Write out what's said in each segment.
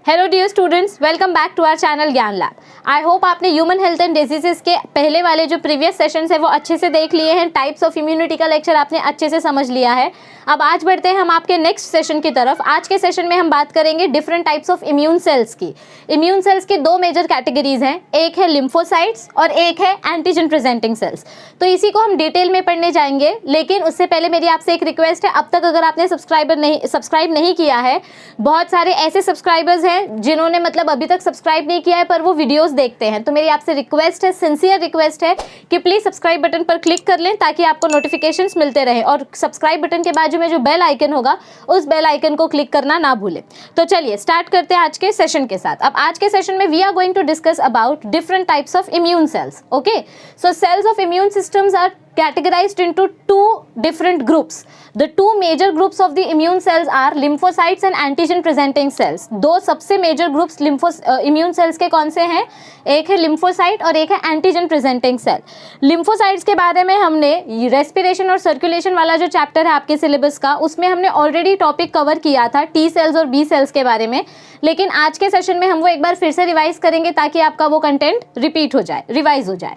Hello dear students, welcome back to our channel Gyan Lab. I hope आपने human health and diseases के पहले वाले जो प्रीवियस सेशंस है वो अच्छे से देख लिए हैं। टाइप्स ऑफ इम्यूनिटी का लेक्चर आपने अच्छे से समझ लिया है। अब आज बढ़ते हैं हम आपके नेक्स्ट सेशन की तरफ। आज के सेशन में हम बात करेंगे different types of immune sales की। इम्यून सेल्स की दो मेजर कैटेगरीज हैं, एक है लिम्फोसाइट्स और एक है एंटीजन प्रेजेंटिंग सेल्स। तो इसी को हम डिटेल में पढ़ने जाएंगे, लेकिन उससे पहले मेरी आपसे एक रिक्वेस्ट है, अब तक अगर आपने सब्सक्राइब नहीं किया है, बहुत सारे ऐसे सब्सक्राइबर्स हैं जिन्होंने मतलब अभी तक सब्सक्राइब नहीं किया है पर वो वीडियोस देखते हैं, तो मेरी आपसे रिक्वेस्ट है, सिंसियर रिक्वेस्ट है कि प्लीज सब्सक्राइब बटन पर क्लिक कर लें ताकि आपको नोटिफिकेशंस मिलते रहे। और सब्सक्राइब बटन के बाजू में जो बेल आइकन होगा उस बेल आइकन को क्लिक करना ना भूलें। तो चलिए स्टार्ट करते हैं आज के सेशन के साथ। अब आज के सेशन में we are going to discuss about different types of immune cells. Okay, so cells of immune systems are categorized into two different groups. The two major groups of the immune cells are lymphocytes and antigen presenting cells. दो सबसे major groups immune cells के कौन से हैं? एक है lymphocyte और एक है antigen presenting cell. lymphocytes के बारे में हमने respiration और circulation वाला जो चैप्टर है आपके सिलेबस का, उसमें हमने ऑलरेडी टॉपिक कवर किया था T सेल्स और B सेल्स के बारे में, लेकिन आज के सेशन में हम वो एक बार फिर से रिवाइज करेंगे ताकि आपका वो कंटेंट रिपीट हो जाए, रिवाइज हो जाए।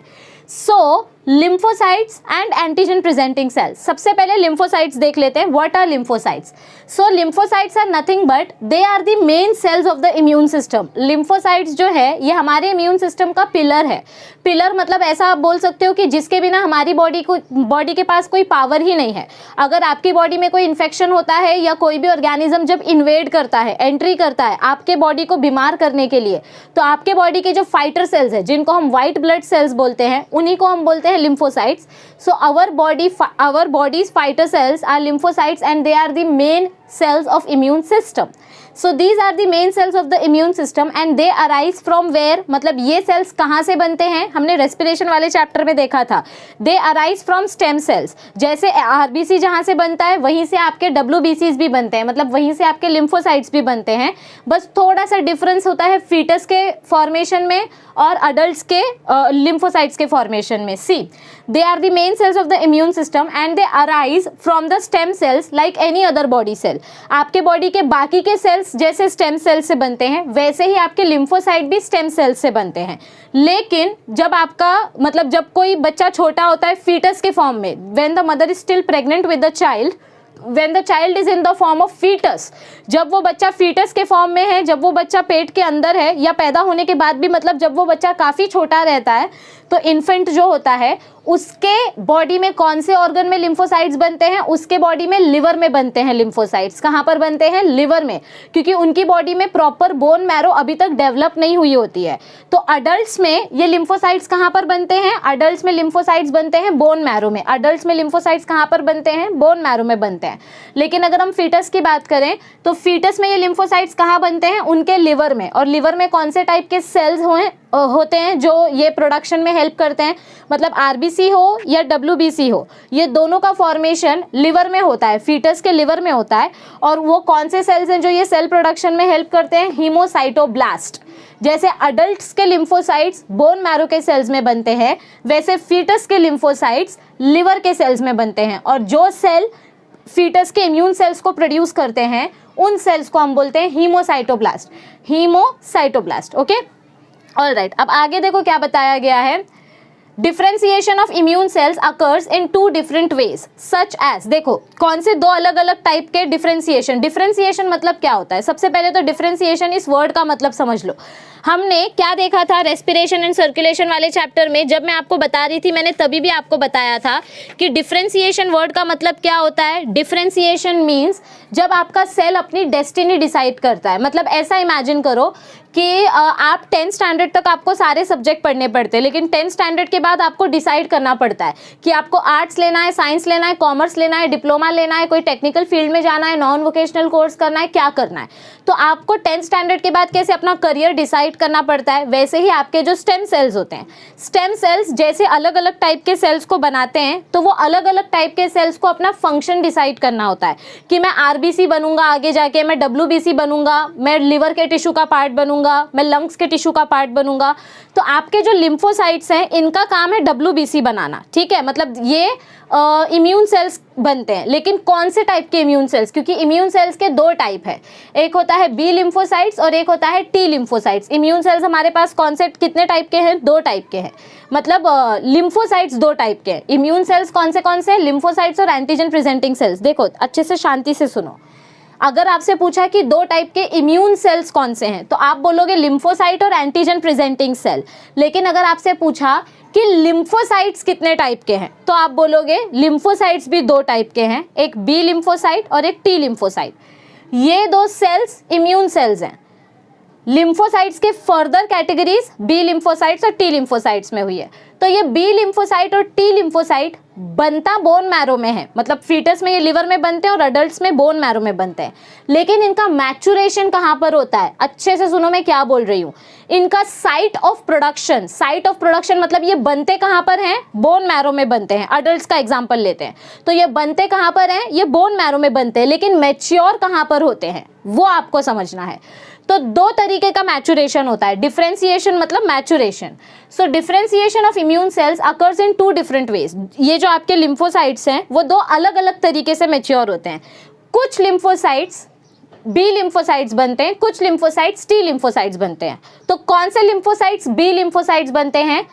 सो lymphocytes and antigen presenting cells. सबसे पहले lymphocytes देख लेते हैं. What are lymphocytes? So lymphocytes are nothing but they are the main cells of the immune system. lymphocytes जो है ये हमारे immune system का पिलर है. पिलर मतलब ऐसा आप बोल सकते हो कि जिसके बिना हमारी बॉडी के पास कोई पावर ही नहीं है। अगर आपकी बॉडी में कोई इन्फेक्शन होता है या कोई भी ऑर्गेनिज्म जब इन्वेड करता है, एंट्री करता है आपके बॉडी को बीमार करने के लिए, तो आपके बॉडी के जो फाइटर सेल्स है जिनको हम व्हाइट ब्लड सेल्स बोलते हैं, उन्हीं को हम बोलते हैं lymphocytes. So our body's fighter cells are lymphocytes and they are the main cells of immune system. So these are the main cells of the immune system and they arise from where? मतलब ये cells कहाँ से बनते हैं? हमने respiration वाले chapter में देखा था। They arise from stem cells. जैसे RBC जहाँ से बनता है वहीं से आपके WBCs भी बनते हैं, मतलब वहीं से आपके lymphocytes भी बनते हैं। बस थोड़ा सा डिफरेंस होता है फीटस के फॉर्मेशन में और अडल्ट के lymphocytes के फॉर्मेशन में। See, they are the main cells of the immune system and they arise from the stem cells like any other body cell. आपके बॉडी के बाकी के सेल्स जैसे स्टेम सेल से बनते हैं वैसे ही आपके लिम्फोसाइट भी स्टेम सेल से बनते हैं। लेकिन जब आपका मतलब जब कोई बच्चा छोटा होता है फीटस के फॉर्म में, when the mother is still pregnant with the child, when the child is in the form of fetus, जब वो बच्चा फीटस के फॉर्म में है, जब वो बच्चा पेट के अंदर है या पैदा होने के बाद भी, मतलब जब वो बच्चा काफ़ी छोटा रहता है, तो इन्फेंट जो होता है उसके बॉडी में कौन से ऑर्गन में लिम्फोसाइट्स बनते हैं? उसके बॉडी में लिवर में बनते हैं लिम्फोसाइट्स। कहाँ पर बनते हैं? लिवर में, क्योंकि उनकी बॉडी में प्रॉपर बोन मैरो अभी तक डेवलप नहीं हुई होती है। तो अडल्ट्स में ये लिम्फोसाइट्स कहाँ पर बनते हैं? अडल्ट्स में लिम्फोसाइट्स बनते हैं बोन मैरो में। अडल्ट्स में लिम्फोसाइट्स कहाँ पर बनते हैं? बोन मैरो में बनते हैं। लेकिन अगर हम फीटस की बात करें तो फीटस में ये लिम्फोसाइट्स कहाँ बनते हैं? उनके लिवर में। और लिवर में कौन से टाइप के सेल्स होते हैं जो ये प्रोडक्शन में हेल्प करते हैं? मतलब आरबीसी हो या डब्ल्यूबीसी हो, ये दोनों का फॉर्मेशन लिवर में होता है, फीटस के लिवर में होता है। और वो कौन से सेल्स हैं जो ये सेल प्रोडक्शन में हेल्प करते हैं? हीमोसाइटोब्लास्ट। जैसे अडल्ट्स के लिम्फोसाइट्स बोन मैरो के सेल्स में बनते हैं, वैसे फीटस के लिम्फोसाइट्स लिवर के सेल्स में बनते हैं। और जो सेल फीटस के इम्यून सेल्स को प्रोड्यूस करते हैं उन सेल्स को हम बोलते हैं haemocytoblast. Haemocytoblast. Okay, all right. अब आगे देखो क्या बताया गया है। Differentiation of immune cells occurs in two different ways such as, देखो कौन से दो अलग अलग टाइप के डिफ्रेंसिएशन। डिफ्रेंसिएशन मतलब क्या होता है? सबसे पहले तो डिफ्रेंसिएशन इस वर्ड का मतलब समझ लो। हमने क्या देखा था रेस्पिरेशन एंड सर्कुलेशन वाले चैप्टर में? जब मैं आपको बता रही थी, मैंने तभी भी आपको बताया था कि डिफ्रेंसिएशन वर्ड का मतलब क्या होता है। डिफ्रेंसिएशन मीन्स जब आपका सेल अपनी डेस्टिनी डिसाइड करता है। मतलब ऐसा इमेजिन करो कि आप 10th स्टैंडर्ड तक आपको सारे सब्जेक्ट पढ़ने पड़ते हैं, लेकिन 10th स्टैंडर्ड के बाद आपको डिसाइड करना पड़ता है कि आपको आर्ट्स लेना है, साइंस लेना है, कॉमर्स लेना है, डिप्लोमा लेना है, कोई टेक्निकल फील्ड में जाना है, नॉन वोकेशनल कोर्स करना है, क्या करना है। तो आपको 10th स्टैंडर्ड के बाद कैसे अपना करियर डिसाइड करना पड़ता है, वैसे ही आपके जो स्टेम सेल्स होते हैं, स्टेम सेल्स जैसे अलग अलग टाइप के सेल्स को बनाते हैं, तो वो अलग अलग टाइप के सेल्स को अपना फंक्शन डिसाइड करना होता है कि मैं आरबीसी बनूंगा, आगे जाके मैं डब्ल्यूबीसी बनूंगा, मैं लिवर के टिश्यू का पार्ट बनूंगा, बनूंगा, मैं लंग्स के टिश्यू का पार्ट बनूंगा। तो आपके जो लिम्फोसाइट्स हैं इनका काम है WBC बनाना, ठीक है, मतलब ये इम्यून सेल्स बनते हैं। लेकिन कौन से टाइप के इम्यून सेल्स, क्योंकि इम्यून सेल्स के दो टाइप है, एक होता है बी लिम्फोसाइट्स और एक होता है टी लिम्फोसाइट्स। इम्यून सेल्स हमारे पास कौन से कितने टाइप के हैं, दो टाइप के हैं, मतलब लिम्फोसाइट्स दो टाइप के हैं। इम्यून सेल्स कौन से लिम्फोसाइट्स और एंटीजन प्रेजेंटिंग सेल्स। देखो अच्छे से शांति से सुनो, अगर आपसे पूछा कि दो टाइप के इम्यून सेल्स कौन से हैं तो आप बोलोगे लिम्फोसाइट और एंटीजन प्रेजेंटिंग सेल। लेकिन अगर आपसे पूछा कि लिम्फोसाइट्स कितने टाइप के हैं तो आप बोलोगे लिम्फोसाइट्स भी दो टाइप के हैं, एक बी लिम्फोसाइट और एक टी लिम्फोसाइट। ये दो सेल्स इम्यून सेल्स हैं। लिम्फोसाइट्स के फर्दर कैटेगरीज बी लिम्फोसाइट्स और टी लिम्फोसाइट्स में हुई है। तो ये बी लिम्फोसाइट और टी लिम्फोसाइट बनता बोन मैरो में है, मतलब फीटस में ये लिवर में बनते हैं और अडल्ट्स में बोन मैरो में बनते हैं। लेकिन इनका मैचुरेशन कहाँ पर होता है, अच्छे से सुनो मैं क्या बोल रही हूँ। इनका साइट ऑफ प्रोडक्शन मतलब ये बनते कहाँ पर हैं, बोन मैरो में बनते हैं। अडल्ट्स का एग्जाम्पल लेते हैं तो ये बनते कहाँ पर हैं, ये बोन मैरो में बनते हैं। लेकिन मैच्योर कहाँ पर होते हैं वो आपको समझना है। तो दो तरीके का मैचुरेशन होता है, डिफरेंशिएशन मतलब maturation. So differentiation of immune cells occurs in two different ways. ये जो आपके लिम्फोसाइट्स हैं वो दो अलग अलग तरीके से मैच्योर होते हैं। कुछ लिम्फोसाइट्स बी लिम्फोसाइट्स बनते हैं, कुछ लिम्फोसाइट्स टी लिम्फोसाइट्स बनते हैं। तो कौन से लिम्फोसाइट्स बी लिम्फोसाइट्स बनते हैं,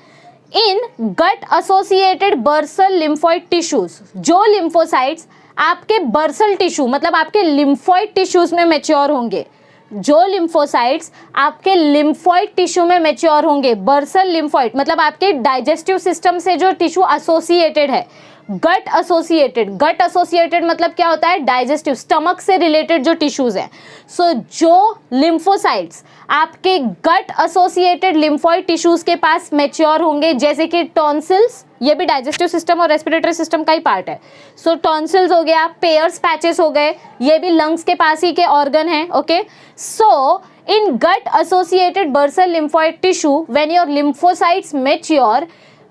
इन गट एसोसिएटेड बर्सल लिम्फोइड टिश्यूज। जो लिम्फोसाइट्स आपके बर्सल टिश्यू मतलब आपके लिम्फोइड टिश्यूज में मैच्योर होंगे, जो लिम्फोसाइट्स आपके लिम्फोइड टिश्यू में मैच्योर होंगे, बर्सल लिम्फोइड मतलब आपके डाइजेस्टिव सिस्टम से जो टिश्यू एसोसिएटेड है, गट एसोसिएटेड मतलब क्या होता है, डाइजेस्टिव स्टमक से रिलेटेड जो टिश्यूज हैं। सो जो लिम्फोसाइट्स आपके गट एसोसिएटेड लिम्फोइड टिश्यूज के पास मैच्योर होंगे, जैसे कि टॉन्सिल्स, ये भी डाइजेस्टिव सिस्टम और रेस्पिरेटरी सिस्टम का ही पार्ट है। सो टॉन्सिल्स हो गया, पेयर्स पैचेस हो गए, ये भी लंग्स के पास ही के ऑर्गन है। Okay, so in gut associated bursal lymphoid tissue when your lymphocytes mature,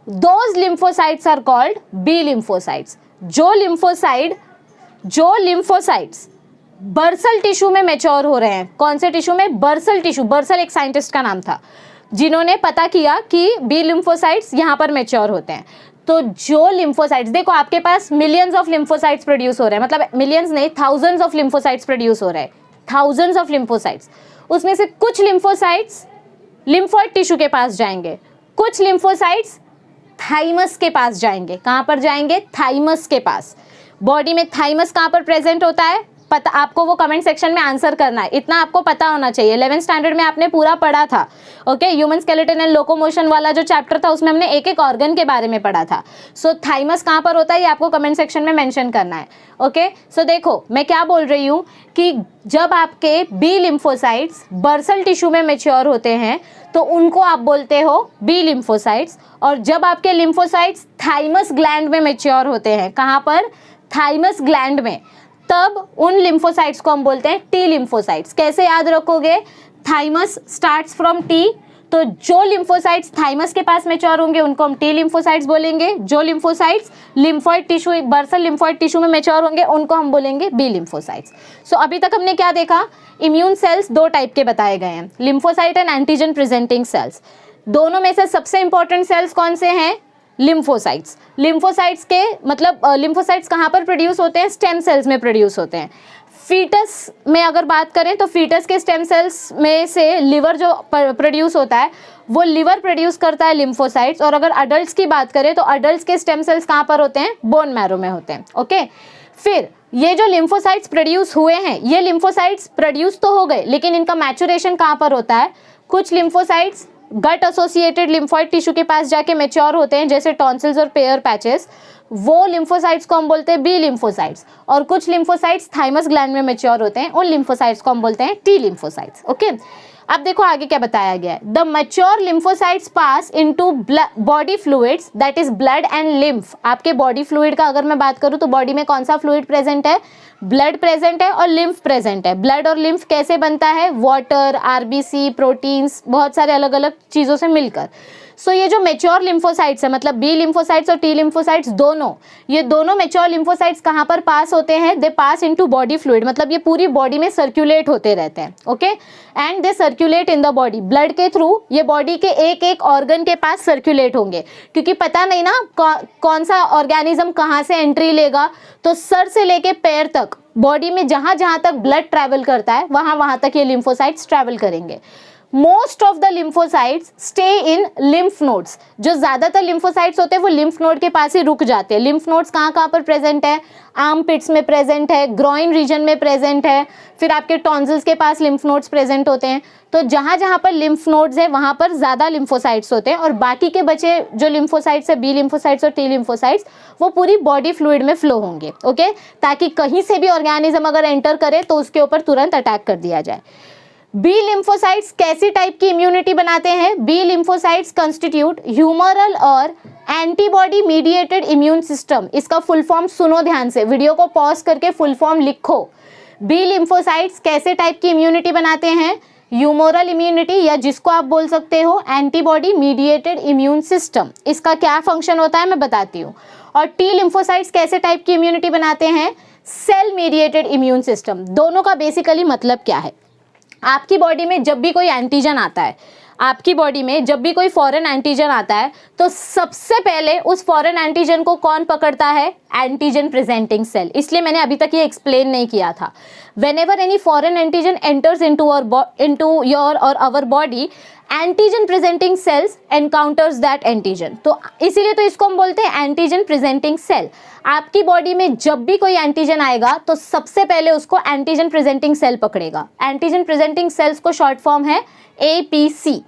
those lymphocytes are called B lymphocytes। जो lymphocytes बर्सल टिश्यू में मैच्योर हो रहे हैं, कौन से टिश्यू में, बर्सल टिश्यू। बर्सल एक साइंटिस्ट का नाम था जिन्होंने पता किया कि बी लिम्फोसाइट्स यहाँ पर मैच्योर होते हैं। तो जो लिम्फोसाइट्स, देखो आपके पास मिलियंस ऑफ लिम्फोसाइट्स प्रोड्यूस हो रहे हैं, मतलब मिलियंस नहीं, थाउजेंड्स ऑफ लिम्फोसाइट्स प्रोड्यूस हो रहे हैं, थाउजेंड्स ऑफ लिम्फोसाइट्स। उसमें से कुछ लिम्फोसाइट्स लिम्फोइड टिश्यू के पास जाएंगे, कुछ लिम्फोसाइट्स थाइमस के पास जाएंगे। कहाँ पर जाएंगे, थाइमस के पास। बॉडी में थाइमस कहाँ पर प्रेजेंट होता है पता, आपको वो कमेंट सेक्शन में आंसर करना है, इतना आपको पता होना चाहिए। 11th स्टैंडर्ड में आपने पूरा पढ़ा था। Okay, human skeleton and locomotion वाला जो चैप्टर था उसमें हमने एक एक ऑर्गन के बारे में पढ़ा था। सो थाइमस कहाँ पर होता है ये आपको कमेंट सेक्शन में मेंशन करना है। ओके, सो देखो मैं क्या बोल रही हूँ कि जब आपके बी लिम्फोसाइट्स बर्सल टिश्यू में मैच्योर होते हैं तो उनको आप बोलते हो बी लिम्फोसाइट्स, और जब आपके लिम्फोसाइट्स थाइमस ग्लैंड में मैच्योर होते हैं, कहाँ पर, थाइमस ग्लैंड में, तब उन लिम्फोसाइट्स को हम बोलते हैं टी लिम्फोसाइट्स। कैसे याद रखोगे, थाइमस स्टार्ट्स फ्रॉम टी, तो जो लिम्फोसाइट्स थाइमस के पास मैच्योर होंगे उनको हम टी लिम्फोसाइट्स बोलेंगे, जो lymphocytes lymphoid tissue bursal lymphoid tissue में मैच्योर होंगे उनको हम बोलेंगे बी लिम्फोसाइट्स। सो अभी तक हमने क्या देखा, इम्यून सेल्स दो टाइप के बताए गए हैं, lymphocyte and antigen presenting sales. दोनों में से सबसे इंपॉर्टेंट सेल्स कौन से हैं, लिम्फोसाइट्स। लिम्फोसाइट्स के मतलब लिम्फोसाइट्स कहाँ पर प्रोड्यूस होते हैं, स्टेम सेल्स में प्रोड्यूस होते हैं। फीटस में अगर बात करें तो फीटस के स्टेम सेल्स में से लिवर जो प्रोड्यूस होता है वो लिवर प्रोड्यूस करता है लिम्फोसाइट्स। और अगर अडल्ट्स की बात करें तो अडल्ट्स के स्टेम सेल्स कहाँ पर होते हैं, बोन मैरो में होते हैं। ओके, फिर ये जो लिम्फोसाइट्स प्रोड्यूस हुए हैं, ये लिम्फोसाइट्स प्रोड्यूस तो हो गए लेकिन इनका मैचुरेशन कहाँ पर होता है, कुछ लिम्फोसाइट्स गट एसोसिएटेड लिम्फोइड टिश्यू के पास जाके मैच्योर होते हैं, जैसे टॉन्सिल्स और पेयर पैचेस, वो लिम्फोसाइट्स को हम बोलते हैं बी लिम्फोसाइट्स। और कुछ लिम्फोसाइट्स थाइमस ग्लैंड में मैच्योर होते हैं, उन लिम्फोसाइट्स को हम बोलते हैं टी लिम्फोसाइट्स। ओके, अब देखो आगे क्या बताया गया है, the mature lymphocytes pass into body fluids that is blood and lymph. आपके बॉडी फ्लूइड का अगर मैं बात करूँ तो बॉडी में कौन सा फ्लूइड प्रेजेंट है, ब्लड प्रेजेंट है और लिम्फ प्रेजेंट है। ब्लड और लिम्फ कैसे बनता है, वाटर, आरबीसी, प्रोटीन्स, बहुत सारे अलग अलग चीज़ों से मिलकर। सो ये जो मेच्योर लिम्फोसाइट्स है, मतलब बी लिम्फोसाइट्स और टी लिम्फोसाइट्स दोनों, ये दोनों मेच्योर लिम्फोसाइट्स कहाँ पर पास होते हैं? दे पास इनटू बॉडी फ्लूइड, मतलब ये पूरी बॉडी में सर्कुलेट होते रहते हैं, okay, and they circulate in the body, blood के थ्रू ये बॉडी के एक एक ऑर्गन के पास सर्कुलेट होंगे, क्योंकि पता नहीं ना कौन सा ऑर्गेनिज्म कहाँ से एंट्री लेगा, तो सर से लेके पैर तक बॉडी में जहाँ जहाँ तक ब्लड ट्रैवल करता है वहाँ तक ये लिम्फोसाइट्स ट्रैवल करेंगे। Most of the lymphocytes stay in lymph nodes, जो ज़्यादातर लिम्फोसाइट्स होते हैं वो लिम्फ नोड के पास ही रुक जाते हैं। लिम्फ नोड्स कहाँ कहाँ पर प्रेजेंट है? आर्म पिट्स में प्रेजेंट है, ग्रॉइन रीजन में प्रेजेंट है, फिर आपके टॉन्सिल्स के पास लिम्फ नोड्स प्रेजेंट होते हैं। तो जहाँ जहाँ पर लिम्फ नोड्स है वहाँ पर ज़्यादा लिम्फोसाइट्स होते हैं, और बाकी के बचे जो लिम्फोसाइट्स है, बी लिम्फोसाइट्स और टी लिम्फोसाइट्स, वो पूरी बॉडी फ्लूइड में फ्लो होंगे, ओके, ताकि कहीं से भी ऑर्गेनिज्म अगर एंटर करे तो उसके ऊपर तुरंत अटैक कर दिया जाए। बी लिम्फोसाइट्स कैसी टाइप की इम्यूनिटी बनाते हैं? बी लिम्फोसाइट्स कंस्टिट्यूट ह्यूमरल और एंटीबॉडी मीडिएटेड इम्यून सिस्टम। इसका फुल फॉर्म सुनो ध्यान से, वीडियो को पॉज करके फुल फॉर्म लिखो। बी लिम्फोसाइट्स कैसे टाइप की इम्यूनिटी बनाते हैं? ह्यूमरल इम्यूनिटी, या जिसको आप बोल सकते हो एंटीबॉडी मीडिएटेड इम्यून सिस्टम। इसका क्या फंक्शन होता है मैं बताती हूँ। और टी लिम्फोसाइट्स कैसे टाइप की इम्यूनिटी बनाते हैं? Cell mediated immune system. दोनों का बेसिकली मतलब क्या है? आपकी बॉडी में जब भी कोई एंटीजन आता है, आपकी बॉडी में जब भी कोई फॉरेन एंटीजन आता है, तो सबसे पहले उस फॉरेन एंटीजन को कौन पकड़ता है? Antigen presenting cell. इसलिए मैंने अभी तक ये एक्सप्लेन नहीं किया था। Whenever any foreign antigen enters into your और our body, antigen presenting cells encounters that antigen. तो इसीलिए तो इसको हम बोलते हैं एंटीजन प्रेजेंटिंग सेल। आपकी बॉडी में जब भी कोई एंटीजन आएगा तो सबसे पहले उसको एंटीजन प्रेजेंटिंग सेल पकड़ेगा। एंटीजन प्रेजेंटिंग सेल्स को शॉर्ट फॉर्म है एपीसी।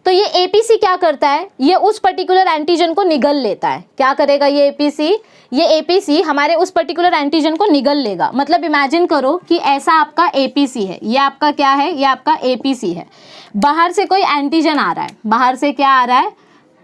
तो ये एपीसी क्या करता है? ये उस पर्टिकुलर एंटीजन को निगल लेता है। क्या करेगा ये एपीसी? ये एपीसी हमारे उस पर्टिकुलर एंटीजन को निगल लेगा। मतलब इमेजिन करो कि ऐसा आपका एपीसी है, ये आपका क्या है? ये आपका एपीसी है। बाहर से कोई एंटीजन आ रहा है, बाहर से क्या आ रहा है?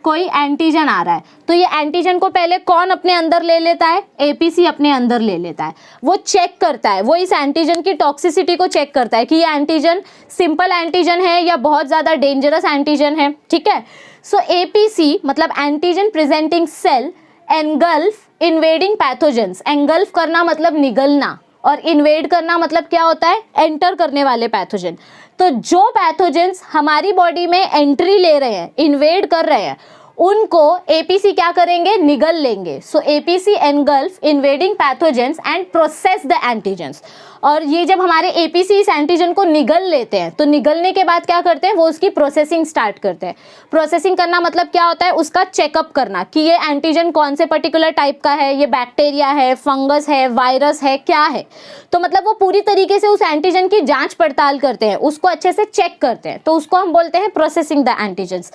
कोई एंटीजन आ रहा है। तो ये एंटीजन को पहले कौन अपने अंदर ले लेता है? एपीसी अपने अंदर ले लेता है। वो चेक करता है, वो इस एंटीजन की टॉक्सिसिटी को चेक करता है कि ये एंटीजन सिंपल एंटीजन है या बहुत ज़्यादा डेंजरस एंटीजन है, ठीक है। सो एपीसी मतलब antigen presenting cell engulf invading pathogens. Engulf करना मतलब निगलना, और इन्वेड करना मतलब क्या होता है? एंटर करने वाले पैथोजन। तो जो पैथोजेंस हमारी बॉडी में एंट्री ले रहे हैं, इन्वेड कर रहे हैं, उनको एपीसी क्या करेंगे? निगल लेंगे। So APC engulf invading pathogens and process the antigens. और ये जब हमारे एपीसी इस एंटीजन को निगल लेते हैं, तो निगलने के बाद क्या करते हैं? वो उसकी प्रोसेसिंग स्टार्ट करते हैं। प्रोसेसिंग करना मतलब क्या होता है? उसका चेकअप करना कि ये एंटीजन कौन से पर्टिकुलर टाइप का है, ये बैक्टीरिया है, फंगस है, वायरस है, क्या है। तो मतलब वो पूरी तरीके से उस एंटीजन की जांच पड़ताल करते हैं, उसको अच्छे से चेक करते हैं। तो उसको हम बोलते हैं प्रोसेसिंग द एंटीजन्स।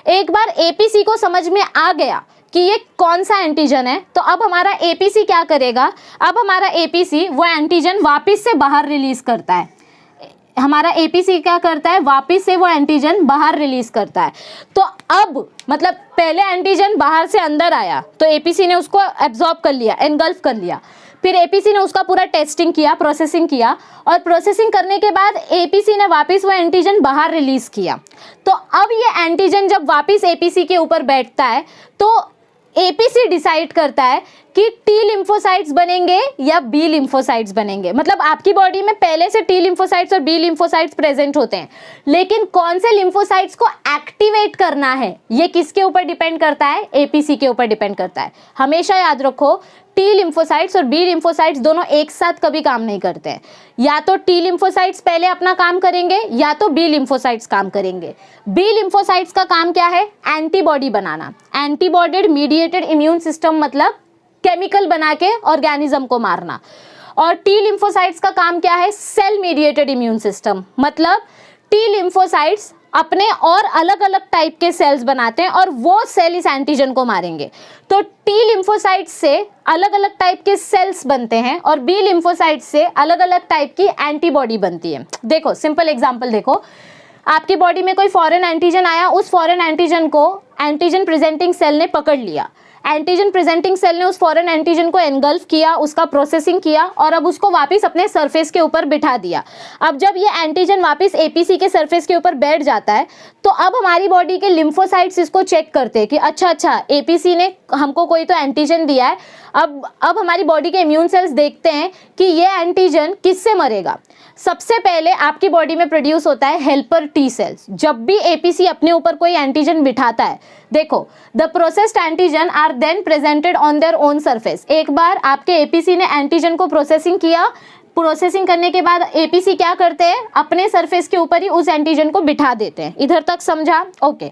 एक बार एपीसी को समझ में आ गया कि ये कौन सा एंटीजन है, तो अब हमारा एपीसी क्या करेगा? अब हमारा एपीसी वो एंटीजन वापस से बाहर रिलीज करता है। हमारा एपीसी क्या करता है? वापस से वो एंटीजन बाहर रिलीज करता है। तो अब मतलब पहले एंटीजन बाहर से अंदर आया तो एपीसी ने उसको एब्जॉर्ब कर लिया, एनगल्फ कर लिया। फिर एपीसी ने उसका पूरा टेस्टिंग किया, प्रोसेसिंग किया, और प्रोसेसिंग करने के बाद एपीसी ने वापस वो एंटीजन बाहर रिलीज किया। तो अब ये एंटीजन जब वापस एपीसी के ऊपर बैठता है तो एपीसी डिसाइड करता है कि टी लिम्फोसाइट्स बनेंगे या बी लिम्फोसाइट्स बनेंगे। मतलब आपकी बॉडी में पहले से टी लिम्फोसाइट्स और बी लिम्फोसाइट्स प्रेजेंट होते हैं, लेकिन कौन से लिम्फोसाइट्स को एक्टिवेट करना है ये किसके ऊपर डिपेंड करता है? एपीसी के ऊपर डिपेंड करता है। हमेशा याद रखो, टी लिम्फोसाइट्स और बी लिम्फोसाइट्स दोनों एक साथ कभी काम नहीं करते हैं। या तो टी लिम्फोसाइट्स पहले अपना काम करेंगे या तो बी लिम्फोसाइट्स काम करेंगे। बी लिम्फोसाइट्स का काम क्या है? एंटीबॉडी बनाना। एंटीबॉडी मीडिएटेड इम्यून सिस्टम मतलब केमिकल बना के ऑर्गेनिज्म को मारना। और टी लिम्फोसाइट्स का काम क्या है? सेल मीडिएटेड इम्यून सिस्टम मतलब टी लिम्फोसाइट्स अपने और अलग अलग टाइप के सेल्स बनाते हैं और वो सेल इस एंटीजन को मारेंगे। तो टी लिम्फोसाइट्स से अलग अलग टाइप के सेल्स बनते हैं और बी लिम्फोसाइट्स से अलग अलग टाइप की एंटीबॉडी बनती है। देखो सिंपल एग्जांपल देखो, आपकी बॉडी में कोई फॉरेन एंटीजन आया, उस फॉरेन एंटीजन को एंटीजन प्रेजेंटिंग सेल ने पकड़ लिया। एंटीजन प्रेजेंटिंग सेल ने उस फॉरेन एंटीजन को एनगल्फ किया, उसका प्रोसेसिंग किया और अब उसको वापस अपने सरफेस के ऊपर बिठा दिया। अब जब ये एंटीजन वापस एपीसी के सरफेस के ऊपर बैठ जाता है तो अब हमारी बॉडी के लिम्फोसाइट्स इसको चेक करते हैं कि अच्छा एपीसी ने हमको कोई तो एंटीजन दिया है। अब हमारी बॉडी के इम्यून सेल्स देखते हैं कि ये एंटीजन किससे मरेगा। सबसे पहले आपकी बॉडी में प्रोड्यूस होता है हेल्पर टी सेल्स। जब भी एपीसी अपने ऊपर कोई एंटीजन बिठाता है, देखो the processed antigen are then presented on their own surface. एक बार आपके एपीसी ने एंटीजन को प्रोसेसिंग किया, प्रोसेसिंग करने के बाद एपीसी क्या करते हैं, अपने सरफेस के ऊपर ही उस एंटीजन को बिठा देते हैं। इधर तक समझा? Okay.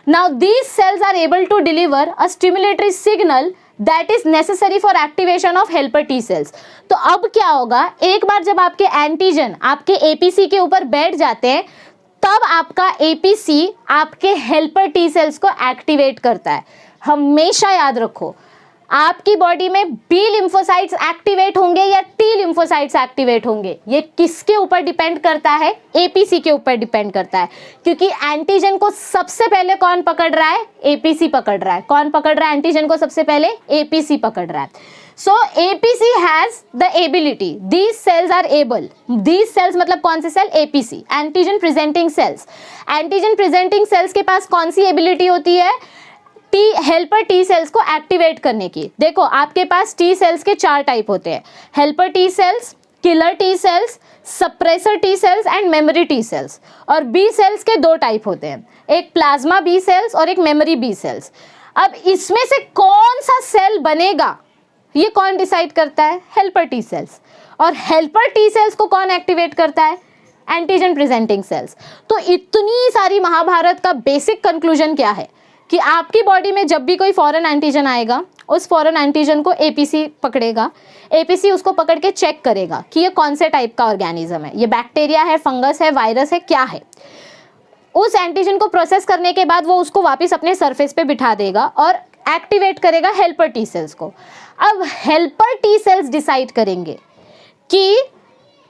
Now these cells are able to deliver a stimulatory signal that is necessary for activation of helper T cells. तो अब क्या होगा, एक बार जब आपके एंटीजन आपके एपीसी के ऊपर बैठ जाते हैं तब आपका एपीसी आपके हेल्पर टी सेल्स को एक्टिवेट करता है। हमेशा याद रखो, आपकी बॉडी में बी लिम्फोसाइट्स एक्टिवेट होंगे या टी लिम्फोसाइट्स एक्टिवेट होंगे, ये किसके ऊपर डिपेंड करता है? एपीसी के ऊपर डिपेंड करता है, क्योंकि एंटीजन को सबसे पहले कौन पकड़ रहा है? एपीसी पकड़ रहा है। कौन पकड़ रहा है एंटीजन को सबसे पहले? एपीसी पकड़ रहा है। So APC has the ability, these cells are able, these cells मतलब कौन से cell? APC, antigen presenting cells. Antigen presenting cells के पास कौन सी एबिलिटी होती है? हेल्पर टी सेल्स को एक्टिवेट करने की। देखो आपके पास टी सेल्स के 4 टाइप होते हैं, helper T sales, killer T cells, suppressor T sales and memory T cells. और बी सेल्स के 2 टाइप होते हैं, एक प्लाज्मा बी सेल्स और एक मेमोरी बी सेल्स। अब इसमें से कौन सा सेल बनेगा ये कौन डिसाइड करता है? Helper T cells. और हेल्पर टी सेल्स को कौन एक्टिवेट करता है? Antigen presenting cells. तो इतनी सारी महाभारत का बेसिक कंक्लूजन क्या है कि आपकी बॉडी में जब भी कोई फॉरेन एंटीजन आएगा, उस फॉरेन एंटीजन को एपीसी पकड़ेगा, एपीसी उसको पकड़ के चेक करेगा कि ये कौन से टाइप का ऑर्गेनिज्म है, ये बैक्टीरिया है, फंगस है, वायरस है, क्या है। उस एंटीजन को प्रोसेस करने के बाद वो उसको वापस अपने सरफेस पे बिठा देगा और एक्टिवेट करेगा हेल्पर टी सेल्स को। अब हेल्पर टी सेल्स डिसाइड करेंगे कि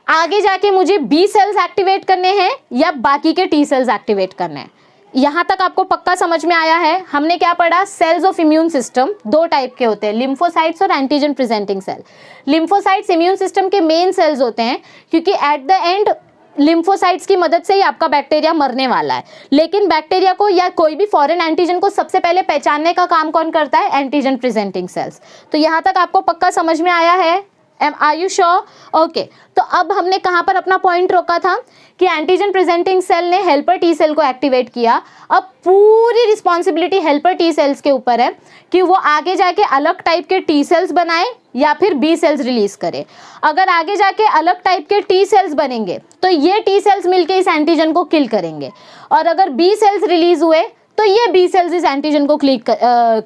आगे जाके मुझे बी सेल्स एक्टिवेट करने हैं या बाकी के टी सेल्स एक्टिवेट करने हैं। यहाँ तक आपको पक्का समझ में आया है? हमने क्या पढ़ा? Cells of immune system 2 type के होते हैं, लिम्फोसाइट्स और antigen presenting cell. Lymphocytes immune system के मेन सेल्स होते हैं, क्योंकि एट द एंड लिम्फोसाइट्स की मदद से ही आपका बैक्टीरिया मरने वाला है। लेकिन बैक्टीरिया को या कोई भी फॉरेन एंटीजन को सबसे पहले पहचानने का काम कौन करता है? Antigen presenting cells. तो यहाँ तक आपको पक्का समझ में आया है? Are you sure? ओके। तो अब हमने कहाँ पर अपना पॉइंट रोका था कि एंटीजन प्रेजेंटिंग सेल ने हेल्पर टी सेल को एक्टिवेट किया। अब पूरी रिस्पॉन्सिबिलिटी हेल्पर टी सेल्स के ऊपर है कि वो आगे जाके अलग टाइप के टी सेल्स बनाए या फिर बी सेल्स रिलीज करे। अगर आगे जाके अलग टाइप के टी सेल्स बनेंगे तो ये टी सेल्स मिलके इस एंटीजन को किल करेंगे, और अगर बी सेल्स रिलीज हुए तो ये बी सेल्स इस एंटीजन को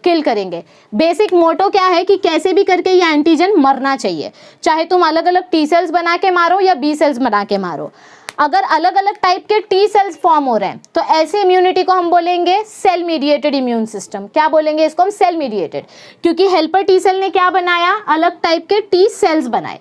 किल करेंगे। बेसिक मोटो क्या है कि कैसे भी करके ये एंटीजन मरना चाहिए, चाहे तुम अलग अलग टी सेल्स बना के मारो या बी सेल्स बना के मारो। अगर अलग अलग टाइप के टी सेल्स फॉर्म हो रहे हैं तो ऐसे इम्यूनिटी को हम बोलेंगे सेल मीडिएटेड इम्यून सिस्टम। क्या बोलेंगे इसको हम? सेल मीडिएटेड, क्योंकि हेल्पर टी सेल ने क्या बनाया? अलग टाइप के टी सेल्स बनाए।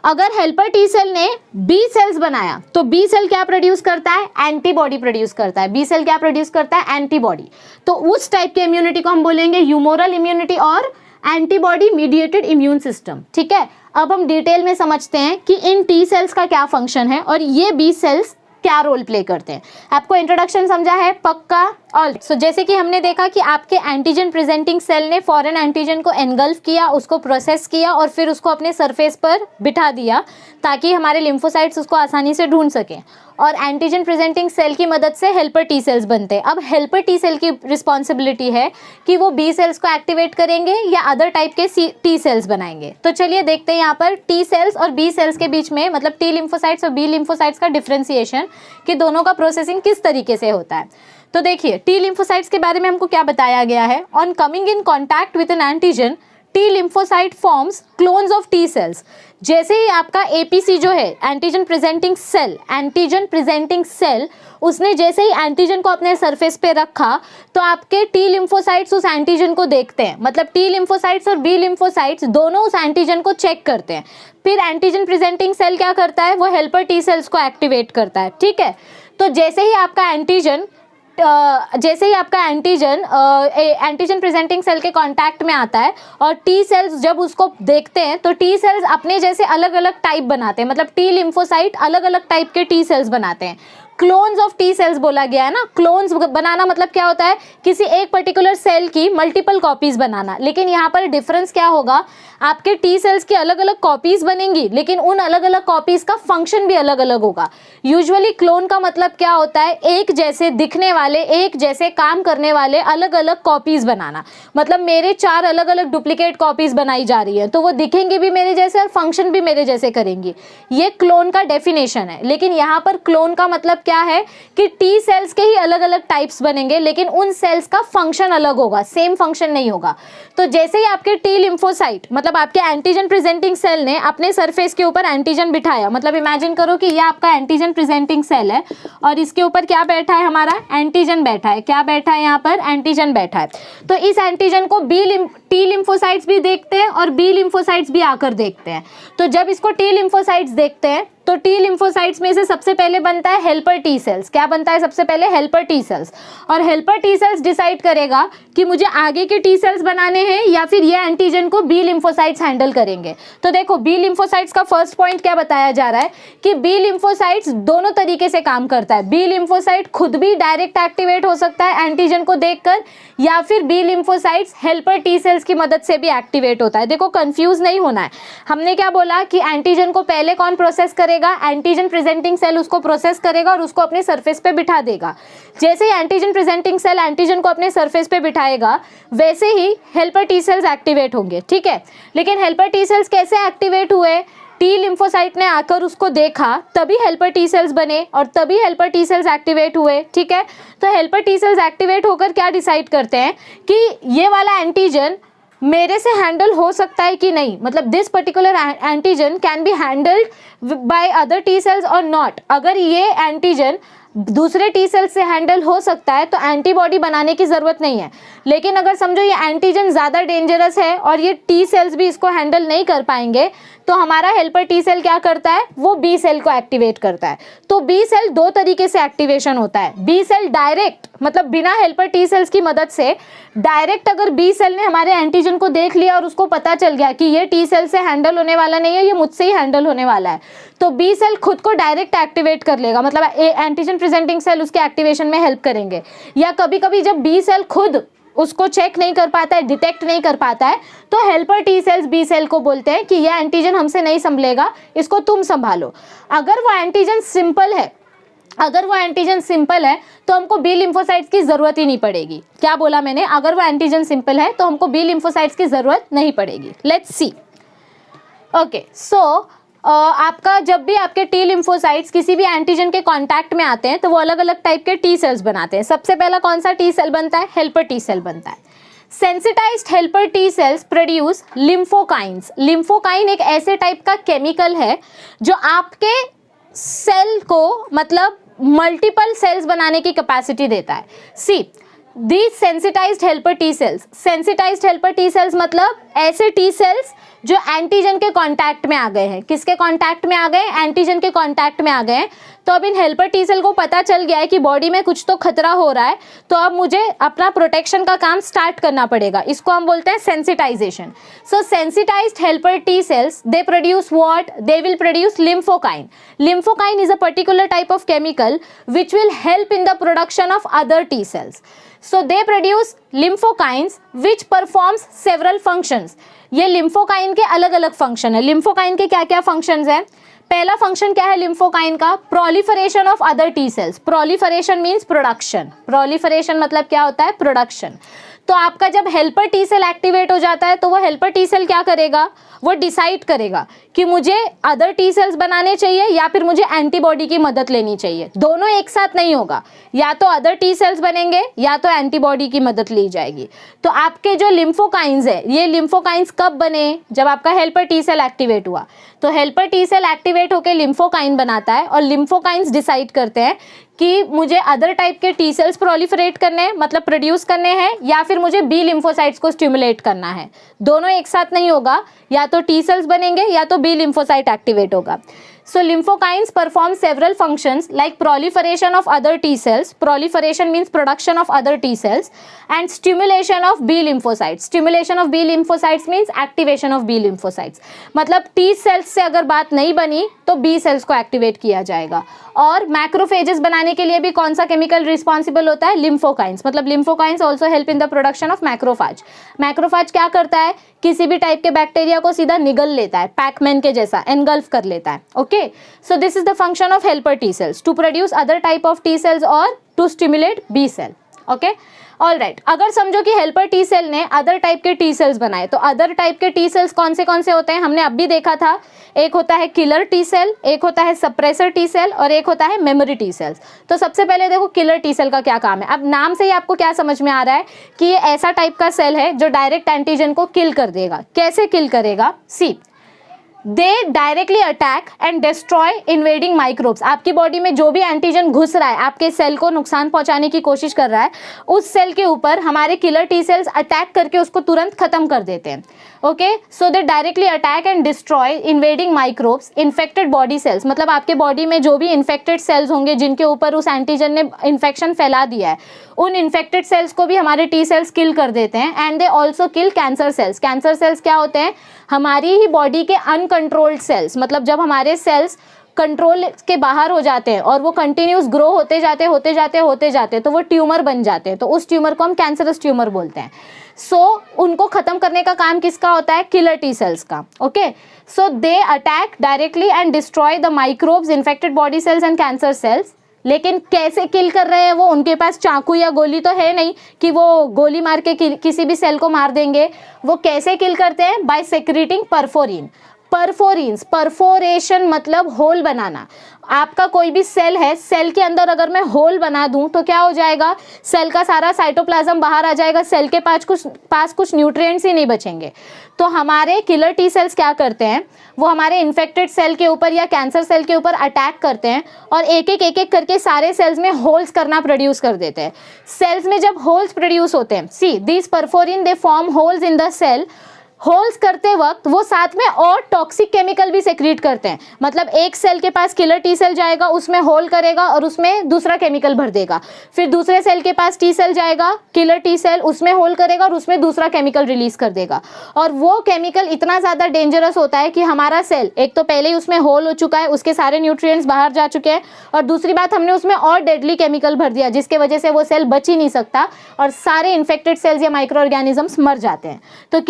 अगर हेल्पर टी सेल ने बी सेल्स बनाया तो बी सेल क्या प्रोड्यूस करता है? एंटीबॉडी प्रोड्यूस करता है। बी सेल क्या प्रोड्यूस करता है? एंटीबॉडी। तो उस टाइप के इम्यूनिटी को हम बोलेंगे ह्यूमोरल इम्यूनिटी और एंटीबॉडी मीडिएटेड इम्यून सिस्टम। ठीक है, अब हम डिटेल में समझते हैं कि इन टी सेल्स का क्या फंक्शन है और ये बी सेल्स क्या रोल प्ले करते हैं। आपको इंट्रोडक्शन समझा है पक्का? ऑल सो जैसे कि हमने देखा कि आपके एंटीजन प्रेजेंटिंग सेल ने फॉरेन एंटीजन को एनगल्फ किया, उसको प्रोसेस किया और फिर उसको अपने सरफेस पर बिठा दिया ताकि हमारे लिम्फोसाइट्स उसको आसानी से ढूंढ सकें, और एंटीजन प्रेजेंटिंग सेल की मदद से हेल्पर टी सेल्स बनते हैं। अब हेल्पर टी सेल की रिस्पॉन्सिबिलिटी है कि वो बी सेल्स को एक्टिवेट करेंगे या अदर टाइप के टी सेल्स बनाएंगे। तो चलिए देखते हैं यहाँ पर टी सेल्स और बी सेल्स के बीच में, मतलब टी लिम्फोसाइट्स और बी लिम्फोसाइट्स का डिफ्रेंसिएशन, कि दोनों का प्रोसेसिंग किस तरीके से होता है। तो देखिए टी लिम्फोसाइट्स के बारे में हमको क्या बताया गया है। On coming in contact with N antigen, T lymphocyte forms clones of T sales. जैसे ही आपका एपीसी जो है एंटीजन प्रेजेंटिंग सेल, उसने जैसे ही एंटीजन को अपने सरफेस पे रखा तो आपके टी लिम्फोसाइट्स उस एंटीजन को देखते हैं, मतलब टी लिम्फोसाइट्स और बी लिम्फोसाइट्स दोनों उस एंटीजन को चेक करते हैं। फिर एंटीजन प्रेजेंटिंग सेल क्या करता है? वो हेल्पर टी सेल्स को एक्टिवेट करता है। ठीक है, तो जैसे ही आपका एंटीजन जैसे ही आपका एंटीजन प्रेजेंटिंग सेल के कांटेक्ट में आता है और टी सेल्स जब उसको देखते हैं तो टी सेल्स अपने जैसे अलग अलग टाइप बनाते हैं, मतलब टी लिम्फोसाइट अलग अलग टाइप के टी सेल्स बनाते हैं। क्लोन्स ऑफ टी सेल्स बोला गया है ना। क्लोन्स बनाना मतलब क्या होता है, किसी एक पर्टिकुलर सेल की मल्टीपल कॉपीज बनाना। लेकिन यहाँ पर डिफरेंस क्या होगा, आपके टी सेल्स की अलग अलग कॉपीज बनेंगी लेकिन उन अलग अलग कॉपीज का फंक्शन भी अलग अलग होगा। यूजुअली क्लोन का मतलब क्या होता है, एक जैसे दिखने वाले, एक जैसे काम करने वाले अलग अलग कॉपीज बनाना। मतलब मेरे 4 अलग अलग डुप्लीकेट कॉपीज बनाई जा रही है तो वो दिखेंगे भी मेरे जैसे और फंक्शन भी मेरे जैसे करेंगी। ये क्लोन का डेफिनेशन है। लेकिन यहाँ पर क्लोन का मतलब क्या है कि टी सेल्स के ही अलग अलग टाइप्स बनेंगे लेकिन उन सेल्स का फंक्शन अलग होगा, सेम फंक्शन नहीं होगा। तो जैसे ही आपके टी लिम्फोसाइट मतलब आपके एंटीजन प्रेजेंटिंग सेल ने अपने सरफेस के ऊपर एंटीजन बिठाया, मतलब इमेजिन करो कि यह आपका एंटीजन प्रेजेंटिंग सेल है और इसके ऊपर क्या बैठा है, हमारा एंटीजन बैठा है। क्या बैठा है यहाँ पर, एंटीजन बैठा है। तो इस एंटीजन को टी लिम्फोसाइट्स भी देखते हैं और बी लिम्फोसाइट्स भी आकर देखते हैं। तो जब इसको टी लिम्फोसाइट्स देखते हैं तो टी लिम्फोसाइट्स में से सबसे पहले बनता है हेल्पर टी सेल्स। क्या बनता है सबसे पहले, हेल्पर टी सेल्स। और हेल्पर टी सेल्स डिसाइड करेगा कि मुझे आगे के टी सेल्स बनाने हैं या फिर ये एंटीजन को बी लिम्फोसाइट्स हैंडल करेंगे। तो देखो बी लिम्फोसाइट्स का फर्स्ट पॉइंट क्या बताया जा रहा है कि बी लिम्फोसाइट्स दोनों तरीके से काम करता है। बी लिम्फोसाइट खुद भी डायरेक्ट एक्टिवेट हो सकता है एंटीजन को देखकर, या फिर B lymphocytes helper T cells की मदद से भी एक्टिवेट होता है। देखो कंफ्यूज नहीं होना है। हमने क्या बोला कि एंटीजन को पहले कौन प्रोसेस करेगा, एंटीजन प्रेजेंटिंग सेल उसको प्रोसेस करेगा और उसको अपने सरफेस पे बिठा देगा। जैसे ही एंटीजन प्रेजेंटिंग सेल एंटीजन को अपने सरफेस पे बिठाएगा वैसे ही हेल्पर टी सेल्स एक्टिवेट होंगे, ठीक है। लेकिन हेल्पर टी सेल्स कैसे एक्टिवेट हुए, टी लिम्फोसाइट ने आकर उसको देखा तभी हेल्पर टी सेल्स बने और तभी हेल्पर टी सेल्स एक्टिवेट हुए, ठीक है। तो हेल्पर टी सेल्स एक्टिवेट होकर क्या डिसाइड करते हैं कि ये वाला एंटीजन मेरे से हैंडल हो सकता है कि नहीं, मतलब this particular antigen can be handled by other T cells और नॉट। अगर ये एंटीजन दूसरे टी सेल से हैंडल हो सकता है तो एंटीबॉडी बनाने की ज़रूरत नहीं है। लेकिन अगर समझो ये एंटीजन ज़्यादा डेंजरस है और ये टी सेल्स भी इसको हैंडल नहीं कर पाएंगे तो हमारा हेल्पर टी सेल क्या करता है, वो बी सेल को एक्टिवेट करता है। तो बी सेल 2 तरीके से एक्टिवेशन होता है। बी सेल डायरेक्ट, मतलब बिना हेल्पर टी सेल्स की मदद से डायरेक्ट, अगर बी सेल ने हमारे एंटीजन को देख लिया और उसको पता चल गया कि ये टी सेल से हैंडल होने वाला नहीं है, ये मुझसे ही हैंडल होने वाला है, तो बी सेल खुद को डायरेक्ट एक्टिवेट कर लेगा, मतलब एंटीजन प्रेजेंटिंग सेल उसके एक्टिवेशन में हेल्प करेंगे। या कभी कभी जब बी सेल खुद उसको चेक नहीं कर पाता है, डिटेक्ट नहीं कर पाता है, तो helper T cells B cell को बोलते हैं कि यह एंटीजन हमसे नहीं संभलेगा, इसको तुम संभालो। अगर वो एंटीजन सिंपल है तो हमको बी लिम्फोसाइट्स की जरूरत ही नहीं पड़ेगी। क्या बोला मैंने, अगर वो एंटीजन सिंपल है तो हमको बी लिम्फोसाइट्स की जरूरत नहीं पड़ेगी। Let's see. ओके, सो आपका जब भी आपके टी लिम्फोसाइट्स किसी भी एंटीजन के कांटेक्ट में आते हैं तो वो अलग अलग टाइप के टी सेल्स बनाते हैं। सबसे पहला कौन सा टी सेल बनता है, हेल्पर टी सेल बनता है। Sensitised helper T cells produce lymphokines. Lymphokine एक ऐसे टाइप का केमिकल है जो आपके सेल को, मतलब मल्टीपल सेल्स बनाने की कैपेसिटी देता है। See these sensitised helper T sales, sensitised helper T cells मतलब ऐसे टी सेल्स जो एंटीजन के कांटेक्ट में आ गए हैं। किसके कांटेक्ट में आ गए, एंटीजन के कांटेक्ट में आ गए हैं। तो अब इन हेल्पर टी सेल को पता चल गया है कि बॉडी में कुछ तो खतरा हो रहा है, तो अब मुझे अपना प्रोटेक्शन का काम स्टार्ट करना पड़ेगा। इसको हम बोलते हैं sensitisation. So sensitised helper T cells they produce what, they will produce lymphokine. Lymphokine is a particular type of chemical which will help in the production of other T cells. So they produce lymphokains which performs several functions. ये लिम्फोकाइन के अलग अलग function है। लिम्फोकाइन के क्या क्या functions हैं? पहला फंक्शन क्या है लिम्फोकाइन का, proliferation of other T sales. Proliferation means production. Proliferation मतलब क्या होता है, प्रोडक्शन। तो आपका जब हेल्पर टी सेल एक्टिवेट हो जाता है तो वो हेल्पर टी सेल क्या करेगा, वो डिसाइड करेगा कि मुझे अदर टी सेल्स बनाने चाहिए या फिर मुझे एंटीबॉडी की मदद लेनी चाहिए। दोनों एक साथ नहीं होगा, या तो अदर टी सेल्स बनेंगे या तो एंटीबॉडी की मदद ली जाएगी। तो आपके जो लिम्फोकाइंस है, ये लिम्फोकाइंस कब बने, जब आपका हेल्पर टी सेल एक्टिवेट हुआ। तो हेल्पर टी सेल एक्टिवेट होकर लिम्फोकाइन बनाता है और लिम्फोकाइंस डिसाइड करते हैं कि मुझे अदर टाइप के टी सेल्स प्रोलिफरेट करने हैं, मतलब प्रोड्यूस करने हैं, या फिर मुझे बी लिम्फोसाइट्स को स्टिमुलेट करना है। दोनों एक साथ नहीं होगा, या तो टी सेल्स बनेंगे या तो बी लिम्फोसाइट एक्टिवेट होगा। So lymphokines perform several functions like proliferation of other T cells. Proliferation means production of other T cells, and stimulation of B lymphocytes. Stimulation of B lymphocytes means activation of B lymphocytes. मतलब T cells से अगर बात नहीं बनी तो B cells को activate किया जाएगा. और मैक्रोफेजेस बनाने के लिए भी कौन सा केमिकल रिस्पॉन्सिबल होता है? लिम्फोकाइंस. मतलब lymphokines also help in the production of macrophage. Macrophage क्या करता है? किसी भी टाइप के बैक्टीरिया को सीधा निगल लेता है, पैकमैन के जैसा एनगल्फ कर लेता है. Okay, so this is the function of helper T cells, to produce other type of T cells और to stimulate B cell. Okay, all right. अगर समझो कि हेल्पर टी सेल ने अदर टाइप के टी सेल्स बनाए, तो other type के T cells कौन से होते हैं? हमने अब भी देखा था. एक होता है किलर टी सेल, एक होता है सप्रेसर टी सेल और एक होता है मेमोरी टी सेल्स. तो सबसे पहले देखो किलर टी सेल का क्या काम है. अब नाम से ही आपको क्या समझ में आ रहा है कि ये ऐसा टाइप का सेल है जो डायरेक्ट एंटीजन को किल कर देगा. कैसे किल करेगा? See, they directly attack and destroy invading microbes. आपकी बॉडी में जो भी एंटीजन घुस रहा है, आपके सेल को नुकसान पहुंचाने की कोशिश कर रहा है, उस सेल के ऊपर हमारे किलर टी सेल्स अटैक करके उसको तुरंत खत्म कर देते हैं. Okay, so they directly attack and destroy invading microbes, infected body cells. मतलब आपके बॉडी में जो भी इन्फेक्टेड सेल्स होंगे जिनके ऊपर उस एंटीजन ने इन्फेक्शन फैला दिया है, उन इन्फेक्टेड सेल्स को भी हमारे टी सेल्स किल कर देते हैं. And they also kill cancer cells. Cancer cells क्या होते हैं? हमारी ही बॉडी के अनकंट्रोल्ड सेल्स. मतलब जब हमारे सेल्स कंट्रोल के बाहर हो जाते हैं और वो कंटिन्यूस ग्रो होते जाते तो वो ट्यूमर बन जाते हैं. तो उस ट्यूमर को हम कैंसरस ट्यूमर बोलते हैं. सो उनको खत्म करने का काम किसका होता है? किलर टी सेल्स का. Okay, so they attack directly and destroy the microbes, infected body cells and cancer cells. लेकिन कैसे किल कर रहे हैं वो? उनके पास चाकू या गोली तो है नहीं कि वो गोली मार के किसी भी सेल को मार देंगे. वो कैसे किल करते हैं? By secreting perforin. Perforins, perforation मतलब होल बनाना. आपका कोई भी सेल है, सेल के अंदर अगर मैं होल बना दूं तो क्या हो जाएगा? सेल का सारा साइटोप्लाज्म बाहर आ जाएगा, सेल के पास कुछ न्यूट्रिएंट्स ही नहीं बचेंगे. तो हमारे किलर टी सेल्स क्या करते हैं? वो हमारे इन्फेक्टेड सेल के ऊपर या कैंसर सेल के ऊपर अटैक करते हैं और एक एक करके सारे सेल्स में होल्स करना प्रोड्यूस कर देते हैं. सेल्स में जब होल्स प्रोड्यूस होते हैं, see these perforin they form holes in the cell. Holes करते वक्त वो साथ में और टॉक्सिक केमिकल भी सेक्रीट करते हैं. मतलब एक सेल के पास किलर टी सेल जाएगा, उसमें होल करेगा और उसमें दूसरा केमिकल भर देगा. फिर दूसरे सेल के पास टी सेल जाएगा, किलर टी सेल, उसमें होल करेगा और उसमें दूसरा केमिकल रिलीज कर देगा. और वो केमिकल इतना ज़्यादा डेंजरस होता है कि हमारा सेल, एक तो पहले ही उसमें होल हो चुका है, उसके सारे न्यूट्रिएंट्स बाहर जा चुके हैं, और दूसरी बात हमने उसमें और डेडली केमिकल भर दिया जिसके वजह से वो सेल बच ही नहीं सकता और सारे इन्फेक्टेड सेल्स या माइक्रो ऑर्गेनिजम्स मर जाते हैं. तो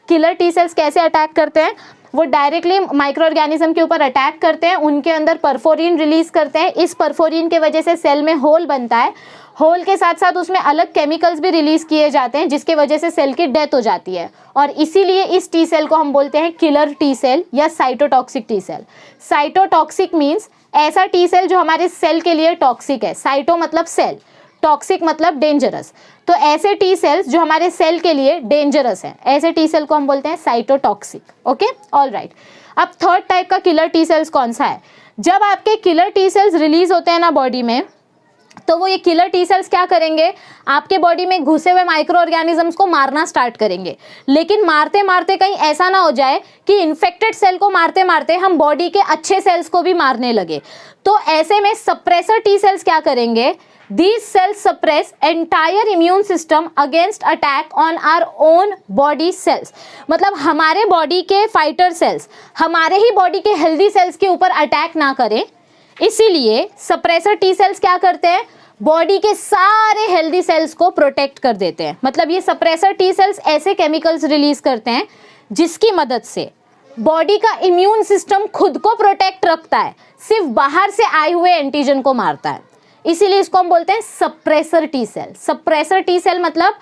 किलर टी सेल्स कैसे अटैक करते हैं? वो डायरेक्टली माइक्रो ऑर्गेनिज्म के ऊपर अटैक करते हैं, उनके अंदर परफोरिन रिलीज करते हैं. इस परफोरिन के वजह से सेल में होल बनता है. होल के साथ साथ उसमें अलग केमिकल्स भी रिलीज किए जाते हैं जिसके वजह से सेल की डेथ हो जाती है. और इसीलिए इस टी सेल को हम बोलते हैं किलर टी सेल या cytotoxic T cell. Cytotoxic means ऐसा टी सेल जो हमारे सेल के लिए टॉक्सिक है. साइटो मतलब सेल, टॉक्सिक मतलब डेंजरस. तो ऐसे टी सेल्स जो हमारे सेल के लिए डेंजरस है, ऐसे टी सेल को हम बोलते हैं साइटोटॉक्सिक. Okay, all right. अब थर्ड टाइप का किलर टी सेल्स कौन सा है? जब आपके किलर टी सेल्स रिलीज होते हैं ना बॉडी में, तो वो ये किलर टी सेल्स क्या करेंगे? आपके बॉडी में घुसे हुए माइक्रो ऑर्गेनिजम्स को मारना स्टार्ट करेंगे. लेकिन मारते मारते कहीं ऐसा ना हो जाए कि इन्फेक्टेड सेल को मारते मारते हम बॉडी के अच्छे सेल्स को भी मारने लगे. तो ऐसे में सप्रेसर टी सेल्स क्या करेंगे? These cells suppress entire immune system against attack on our own body cells. मतलब हमारे बॉडी के फाइटर सेल्स हमारे ही बॉडी के हेल्दी सेल्स के ऊपर अटैक ना करें, इसीलिए सप्रेसर टी सेल्स क्या करते हैं? बॉडी के सारे हेल्दी सेल्स को प्रोटेक्ट कर देते हैं. मतलब ये सप्रेसर टी सेल्स ऐसे केमिकल्स रिलीज करते हैं जिसकी मदद से बॉडी का इम्यून सिस्टम खुद को प्रोटेक्ट रखता है, सिर्फ बाहर से आए हुए एंटीजन को मारता है. इसीलिए इसको हम बोलते हैं suppressor T cell. Suppressor T cell मतलब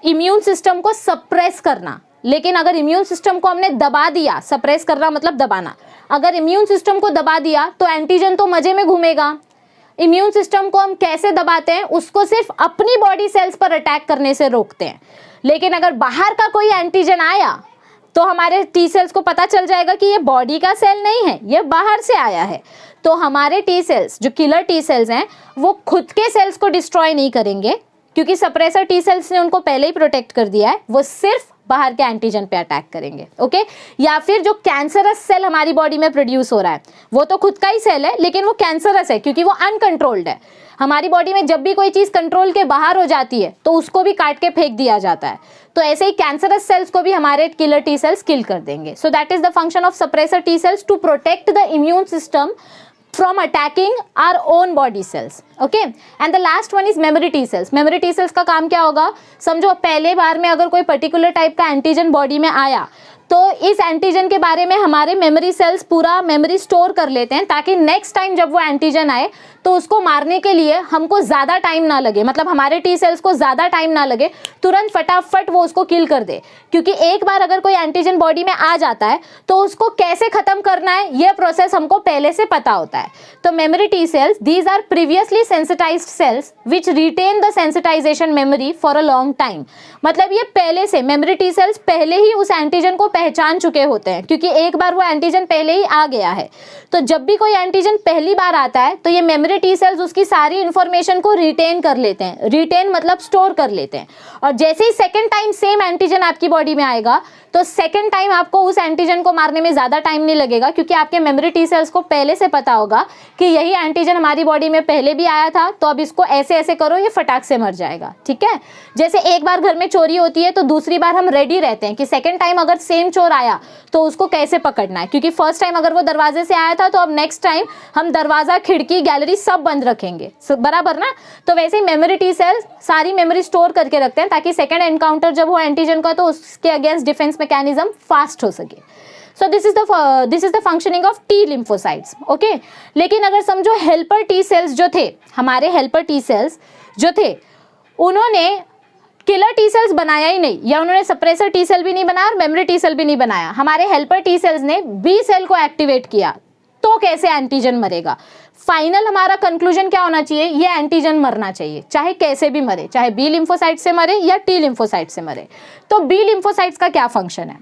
इम्यून सिस्टम को सप्रेस करना. लेकिन अगर इम्यून सिस्टम को हमने दबा दिया, सप्रेस करना मतलब दबाना, अगर इम्यून सिस्टम को दबा दिया तो एंटीजन तो मजे में घूमेगा. इम्यून सिस्टम को हम कैसे दबाते हैं? उसको सिर्फ अपनी बॉडी सेल्स पर अटैक करने से रोकते हैं. लेकिन अगर बाहर का कोई एंटीजन आया तो हमारे टी सेल्स को पता चल जाएगा कि ये बॉडी का सेल नहीं है, ये बाहर से आया है. तो हमारे टी सेल्स जो किलर टी सेल्स हैं वो खुद के सेल्स को डिस्ट्रॉय नहीं करेंगे क्योंकि सप्रेसर टी सेल्स ने उनको पहले ही प्रोटेक्ट कर दिया है. वो सिर्फ बाहर के एंटीजन पे अटैक करेंगे। ओके, या फिर जो कैंसरस सेल हमारी बॉडी में प्रोड्यूस हो रहा है वो तो खुद का ही सेल है लेकिन वो कैंसरस है क्योंकि वो अनकंट्रोल्ड है। हमारी बॉडी में जब भी कोई चीज कंट्रोल के बाहर हो जाती है तो उसको भी काट के फेंक दिया जाता है। तो ऐसे ही कैंसरस सेल्स को भी हमारे किलर टी सेल्स किल कर देंगे। So that is the function of suppressor T cells, to protect the immune system from attacking our own body cells. Okay, and the last one is memory T cells. memory T cells का काम क्या होगा, समझो पहले बार में अगर कोई particular type का एंटीजन बॉडी में आया तो इस एंटीजन के बारे में हमारे मेमोरी सेल्स पूरा मेमोरी स्टोर कर लेते हैं ताकि नेक्स्ट टाइम जब वो एंटीजन आए तो उसको मारने के लिए हमको ज़्यादा टाइम ना लगे, मतलब हमारे टी सेल्स को ज़्यादा टाइम ना लगे, तुरंत फटाफट वो उसको किल कर दे। क्योंकि एक बार अगर कोई एंटीजन बॉडी में आ जाता है तो उसको कैसे ख़त्म करना है ये प्रोसेस हमको पहले से पता होता है। तो memory T cells, these are previously sensitised cells which retain the sensitisation memory for a long time. मतलब ये पहले से मेमोरी टी सेल्स पहले ही उस एंटीजन को पहचान चुके होते हैं क्योंकि एक बार वो एंटीजन पहले ही आ गया है। तो जब भी कोई एंटीजन पहली बार आता है तो ये मेमोरी टी सेल्स उसकी सारी इंफॉर्मेशन को रिटेन कर लेते हैं। रिटेन मतलब स्टोर कर लेते हैं। और जैसे ही सेकेंड टाइम सेम एंटीजन आपकी बॉडी में आएगा तो सेकेंड टाइम आपको उस एंटीजन को मारने में ज़्यादा टाइम नहीं लगेगा क्योंकि आपके मेमोरी टी सेल्स को पहले से पता होगा कि यही एंटीजन हमारी बॉडी में पहले भी आया था तो अब इसको ऐसे ऐसे करो, ये फटाक से मर जाएगा। ठीक है, जैसे एक बार घर में चोरी होती है तो दूसरी बार हम रेडी रहते हैं कि सेकेंड टाइम अगर सेम चोर आया तो उसको कैसे पकड़ना है, क्योंकि फर्स्ट टाइम अगर वो दरवाजे से आया था तो अब नेक्स्ट टाइम हम दरवाजा, खिड़की, गैलरी सब बंद रखेंगे, बराबर ना। तो वैसे ही मेमोरी टी सेल्स सारी मेमोरी स्टोर करके रखते हैं ताकि सेकेंड एनकाउंटर जब हो एंटीजन का तो उसके अगेंस्ट डिफेंस मैकेनिज्म फास्ट हो सके। सो this is the functioning of T lymphocytes. Okay, लेकिन अगर समझो हेल्पर टी सेल्स जो थे, हमारे हेल्पर टी सेल्स जो थे उन्होंने किलर टी सेल्स बनाया ही नहीं, या उन्होंने सप्रेसर टी सेल भी नहीं बनाया और मेमोरी टी सेल भी नहीं बनाया, हमारे हेल्पर टी सेल्स ने बी सेल को एक्टिवेट किया, तो कैसे एंटीजन मरेगा। फाइनल हमारा कंक्लूजन क्या होना चाहिए, ये एंटीजन मरना चाहिए, चाहे कैसे भी मरे, चाहे बी लिम्फोसाइट से मरे या टी लिम्फोसाइट से मरे। तो बी लिम्फोसाइट्स का क्या फंक्शन है,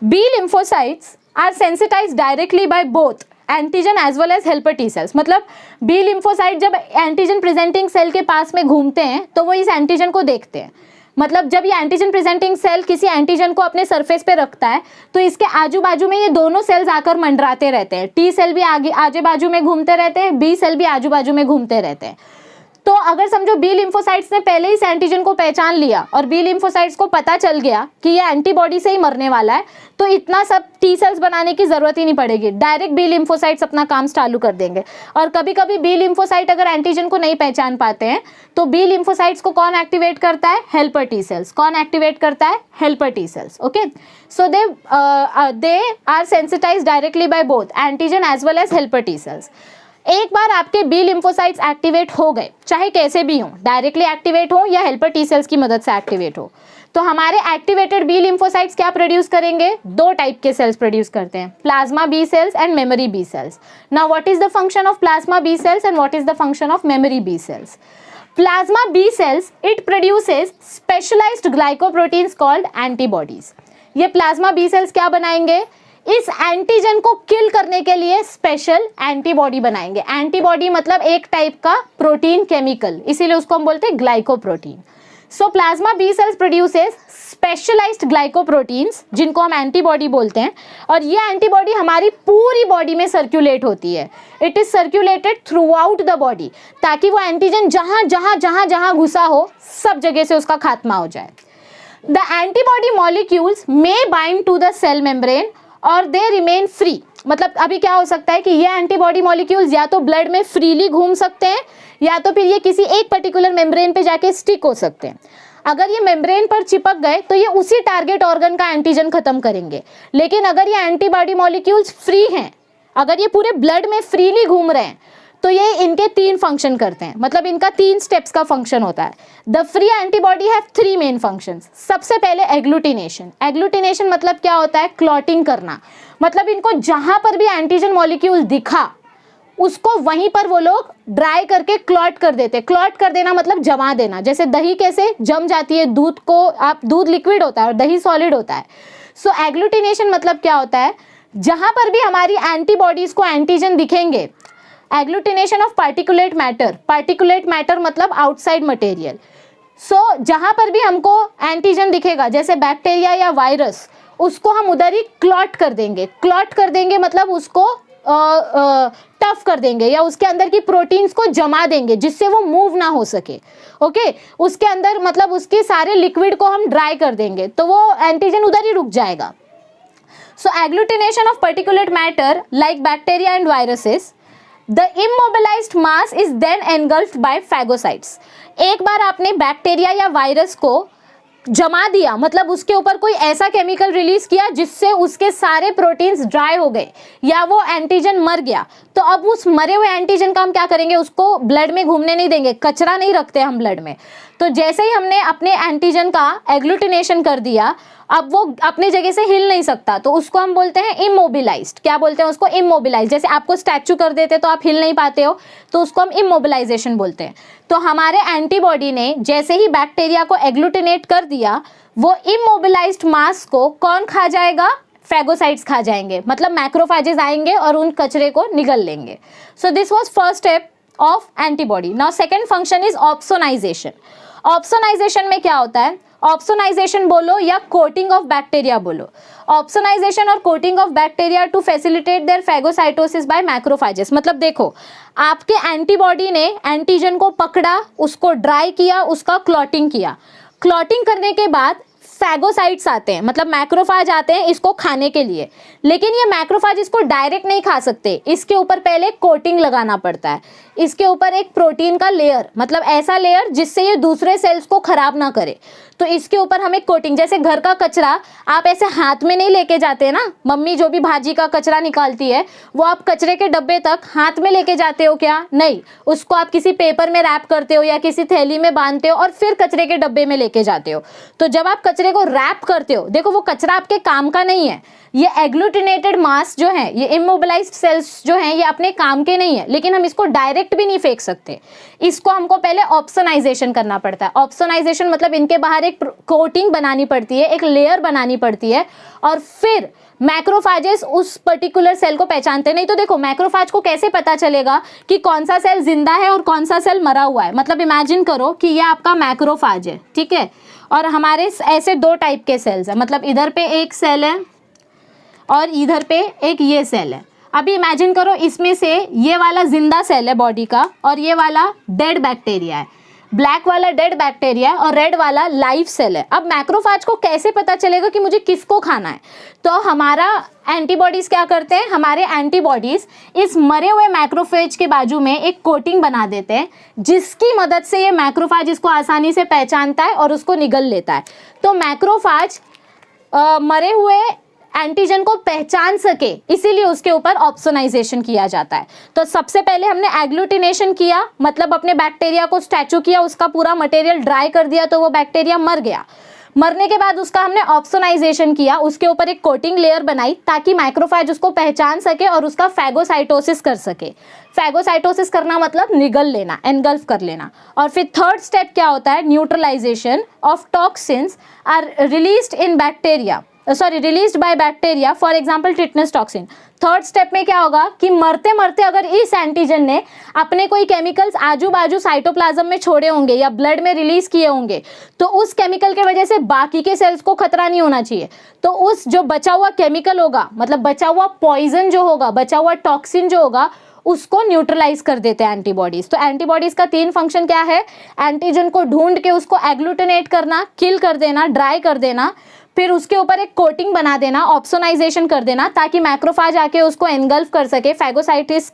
B lymphocytes are sensitised directly by both antigen as well as helper T cells. मतलब बी लिम्फोसाइट जब एंटीजन प्रेजेंटिंग सेल के पास में घूमते हैं तो वो इस एंटीजन को देखते हैं। मतलब जब ये एंटीजन प्रेजेंटिंग सेल किसी एंटीजन को अपने सरफेस पे रखता है तो इसके आजू बाजू में ये दोनों सेल्स आकर मंडराते रहते हैं। टी सेल भी आगे आजू बाजू में घूमते रहते हैं, बी सेल भी आजू बाजू में घूमते रहते हैं। तो अगर समझो बी लिम्फोसाइट्स ने पहले ही इस एंटीजन को पहचान लिया और बी लिम्फोसाइट्स को पता चल गया कि ये एंटीबॉडी से ही मरने वाला है, तो इतना सब टी सेल्स बनाने की जरूरत ही नहीं पड़ेगी, डायरेक्ट बी लिम्फोसाइट्स अपना काम चालू कर देंगे। और कभी कभी बी लिम्फोसाइट अगर एंटीजन को नहीं पहचान पाते हैं तो बी लिम्फोसाइट्स को कौन एक्टिवेट करता है, हेल्पर टी सेल्स। कौन एक्टिवेट करता है, helper T cells. Okay, so they are sensitised directly by both antigen as well as helper T cells. एक बार आपके बी लिम्फोसाइट्स एक्टिवेट हो गए, चाहे कैसे भी हो, डायरेक्टली एक्टिवेट हो या हेल्पर टी सेल्स की मदद से एक्टिवेट हो, तो हमारे एक्टिवेटेड बी लिम्फोसाइट्स क्या प्रोड्यूस करेंगे, दो टाइप के सेल्स प्रोड्यूस करते हैं, plasma B cells and memory B cells. Now what is the function of plasma B cells and what is the function of memory B cells. Plasma B cells, it produces specialized glycoproteins called antibodies. ये plasma B sales क्या बनाएंगे, इस antigen को किल करने के लिए special antibody बनाएंगे। Antibody मतलब एक टाइप का प्रोटीन केमिकल, इसीलिए उसको हम बोलते हैं glycoprotein. So plasma B cells produces specialised glycoproteins जिनको हम एंटीबॉडी बोलते हैं, और ये एंटीबॉडी हमारी पूरी बॉडी में सर्कुलेट होती है। It is circulated through out the body, ताकि वो एंटीजन जहां जहां जहां जहां घुसा हो सब जगह से उसका खात्मा हो जाए। The antibody molecules may bind to the cell membrane और दे रिमेन फ्री। मतलब अभी क्या हो सकता है कि ये एंटीबॉडी मॉलिक्यूल्स या तो ब्लड में फ्रीली घूम सकते हैं या तो फिर ये किसी एक पर्टिकुलर मेम्ब्रेन पे जाके स्टिक हो सकते हैं। अगर ये मेम्ब्रेन पर चिपक गए तो ये उसी टारगेट ऑर्गन का एंटीजन खत्म करेंगे। लेकिन अगर ये एंटीबॉडी मॉलिक्यूल्स फ्री हैं, अगर ये पूरे ब्लड में फ्रीली घूम रहे हैं, तो ये इनके तीन फंक्शन करते हैं। मतलब इनका तीन स्टेप्स का फंक्शन होता है। The free antibody have three main functions. सबसे पहले एग्लूटिनेशन। एग्लूटिनेशन मतलब क्या होता है, क्लॉटिंग करना। मतलब इनको जहां पर भी एंटीजन मॉलिक्यूल दिखा उसको वहीं पर वो लोग ड्राई करके क्लॉट कर देते। क्लॉट कर देना मतलब जमा देना। जैसे दही कैसे जम जाती है, दूध को आप, दूध लिक्विड होता है और दही सॉलिड होता है। सो एग्लूटिनेशन मतलब क्या होता है, जहां पर भी हमारी एंटीबॉडीज को एंटीजन दिखेंगे, agglutination of particulate matter. Particulate matter मतलब आउटसाइड मटेरियल। जहाँ पर भी हमको एंटीजन दिखेगा जैसे बैक्टीरिया या वायरस, उसको हम उधर ही क्लॉट कर देंगे। क्लॉट कर देंगे मतलब उसको टफ कर देंगे या उसके अंदर की प्रोटीन्स को जमा देंगे जिससे वो मूव ना हो सके। ओके, उसके अंदर मतलब उसके सारे लिक्विड को हम ड्राई कर देंगे तो वो एंटीजन उधर ही रुक जाएगा। So agglutination of particulate matter like bacteria and viruses, the immobilized mass is then engulfed by phagocytes. एक बार आपने बैक्टीरिया या वायरस को जमा दिया, मतलब उसके ऊपर कोई ऐसा केमिकल रिलीज किया जिससे उसके सारे प्रोटीन्स ड्राई हो गए या वो एंटीजन मर गया, तो अब उस मरे हुए एंटीजन का हम क्या करेंगे, उसको ब्लड में घूमने नहीं देंगे, कचरा नहीं रखते हम ब्लड में। तो जैसे ही हमने अपने एंटीजन का एग्लूटिनेशन कर दिया, अब वो अपने जगह से हिल नहीं सकता, तो उसको हम बोलते हैं इमोबिलाइज्ड। क्या बोलते हैं उसको? इमोबिलाइज्ड। जैसे आपको स्टैचू कर देते तो आप हिल नहीं पाते हो, तो उसको हम इमोबिलाइजेशन बोलते हैं। तो हमारे एंटीबॉडी ने जैसे ही बैक्टीरिया को एग्लूटिनेट कर दिया, वो इमोबिलाइज्ड मास को कौन खा जाएगा? फैगोसाइट्स खा जाएंगे, मतलब मैक्रोफेजेस आएंगे और उन कचरे को निगल लेंगे। So this was first step of antibody. Now second function is opsonisation. Opsonisation में क्या होता है? ऑप्सोनाइजेशन बोलो या कोटिंग ऑफ बैक्टीरिया बोलो। ऑप्सोनाइजेशन और coating of bacteria to facilitate their phagocytosis by macrophages. मतलब देखो, आपके एंटीबॉडी ने एंटीजन को पकड़ा, उसको ड्राई किया, उसका क्लॉटिंग किया। क्लॉटिंग करने के बाद फैगोसाइट्स आते हैं, मतलब मैक्रोफेज आते हैं इसको खाने के लिए। लेकिन ये मैक्रोफेज इसको डायरेक्ट नहीं खा सकते, इसके ऊपर पहले कोटिंग लगाना पड़ता है। इसके ऊपर एक प्रोटीन का लेयर, मतलब ऐसा लेयर जिससे ये दूसरे सेल्स को खराब ना करे, तो इसके ऊपर हमें कोटिंग। जैसे घर का कचरा आप ऐसे हाथ में नहीं लेके जाते ना, मम्मी जो भी भाजी का कचरा निकालती है वो आप कचरे के डब्बे तक हाथ में लेके जाते हो क्या? नहीं, उसको आप किसी पेपर में रैप करते हो या किसी थैली में बांधते हो और फिर कचरे के डब्बे में लेके जाते हो। तो जब आप कचरे को रैप करते हो, देखो वो कचरा आपके काम का नहीं है। ये एग्लूटिनेटेड मास जो है, ये इमोबिलाइज्ड सेल्स जो हैं, ये अपने काम के नहीं है, लेकिन हम इसको डायरेक्ट भी नहीं फेंक सकते। इसको हमको पहले ऑप्सोनाइजेशन करना पड़ता है। ऑप्सोनाइजेशन मतलब इनके बाहर एक कोटिंग बनानी पड़ती है, एक लेयर बनानी पड़ती है, और फिर मैक्रोफेजेस उस पर्टिकुलर सेल को पहचानते। नहीं तो देखो, मैक्रोफेज को कैसे पता चलेगा कि कौन सा सेल जिंदा है और कौन सा सेल मरा हुआ है? मतलब इमेजिन करो कि ये आपका मैक्रोफेज है, ठीक है, और हमारे ऐसे दो टाइप के सेल्स हैं, मतलब इधर पे एक सेल है और इधर पे एक ये सेल है। अभी इमेजिन करो इसमें से ये वाला जिंदा सेल है बॉडी का और ये वाला डेड बैक्टीरिया है। ब्लैक वाला डेड बैक्टीरिया और रेड वाला लाइव सेल है। अब मैक्रोफेज को कैसे पता चलेगा कि मुझे किसको खाना है? तो हमारा एंटीबॉडीज क्या करते हैं, हमारे एंटीबॉडीज इस मरे हुए मैक्रोफेज के बाजू में एक कोटिंग बना देते हैं, जिसकी मदद से ये मैक्रोफेज इसको आसानी से पहचानता है और उसको निगल लेता है। तो मैक्रोफेज मरे हुए एंटीजन को पहचान सके, इसीलिए उसके ऊपर ऑप्सोनाइजेशन किया जाता है। तो सबसे पहले हमने एग्लूटिनेशन किया, मतलब अपने बैक्टीरिया को स्टैचू किया, उसका पूरा मटेरियल ड्राई कर दिया, तो वो बैक्टीरिया मर गया। मरने के बाद उसका हमने ऑप्सोनाइजेशन किया, उसके ऊपर एक कोटिंग लेयर बनाई ताकि माइक्रोफेज उसको पहचान सके और उसका फैगोसाइटोसिस कर सके। फैगोसाइटोसिस करना मतलब निगल लेना, एनगल्फ कर लेना। और फिर थर्ड स्टेप क्या होता है, neutralisation of toxins are released in bacteria, released by bacteria, for example tetanus toxin. Third step में क्या होगा कि मरते मरते अगर इस एंटीजन ने अपने कोई केमिकल्स आजू बाजू साइटोप्लाज्म में छोड़े होंगे या ब्लड में रिलीज किए होंगे, तो उस केमिकल के वजह से बाकी के सेल्स को खतरा नहीं होना चाहिए। तो उस जो बचा हुआ केमिकल होगा, मतलब बचा हुआ पॉइजन जो होगा, बचा हुआ टॉक्सिन जो होगा, उसको न्यूट्रलाइज कर देते हैं एंटीबॉडीज। तो एंटीबॉडीज का 3 फंक्शन क्या है? एंटीजन को ढूंढ के उसको एग्लूटिनेट करना, किल कर देना, ड्राई कर देना, फिर उसके ऊपर एक कोटिंग बना देना, ऑप्सोनाइजेशन कर देना ताकि मैक्रोफेज आके उसको एनगल्फ कर सके, फैगोसाइटोसिस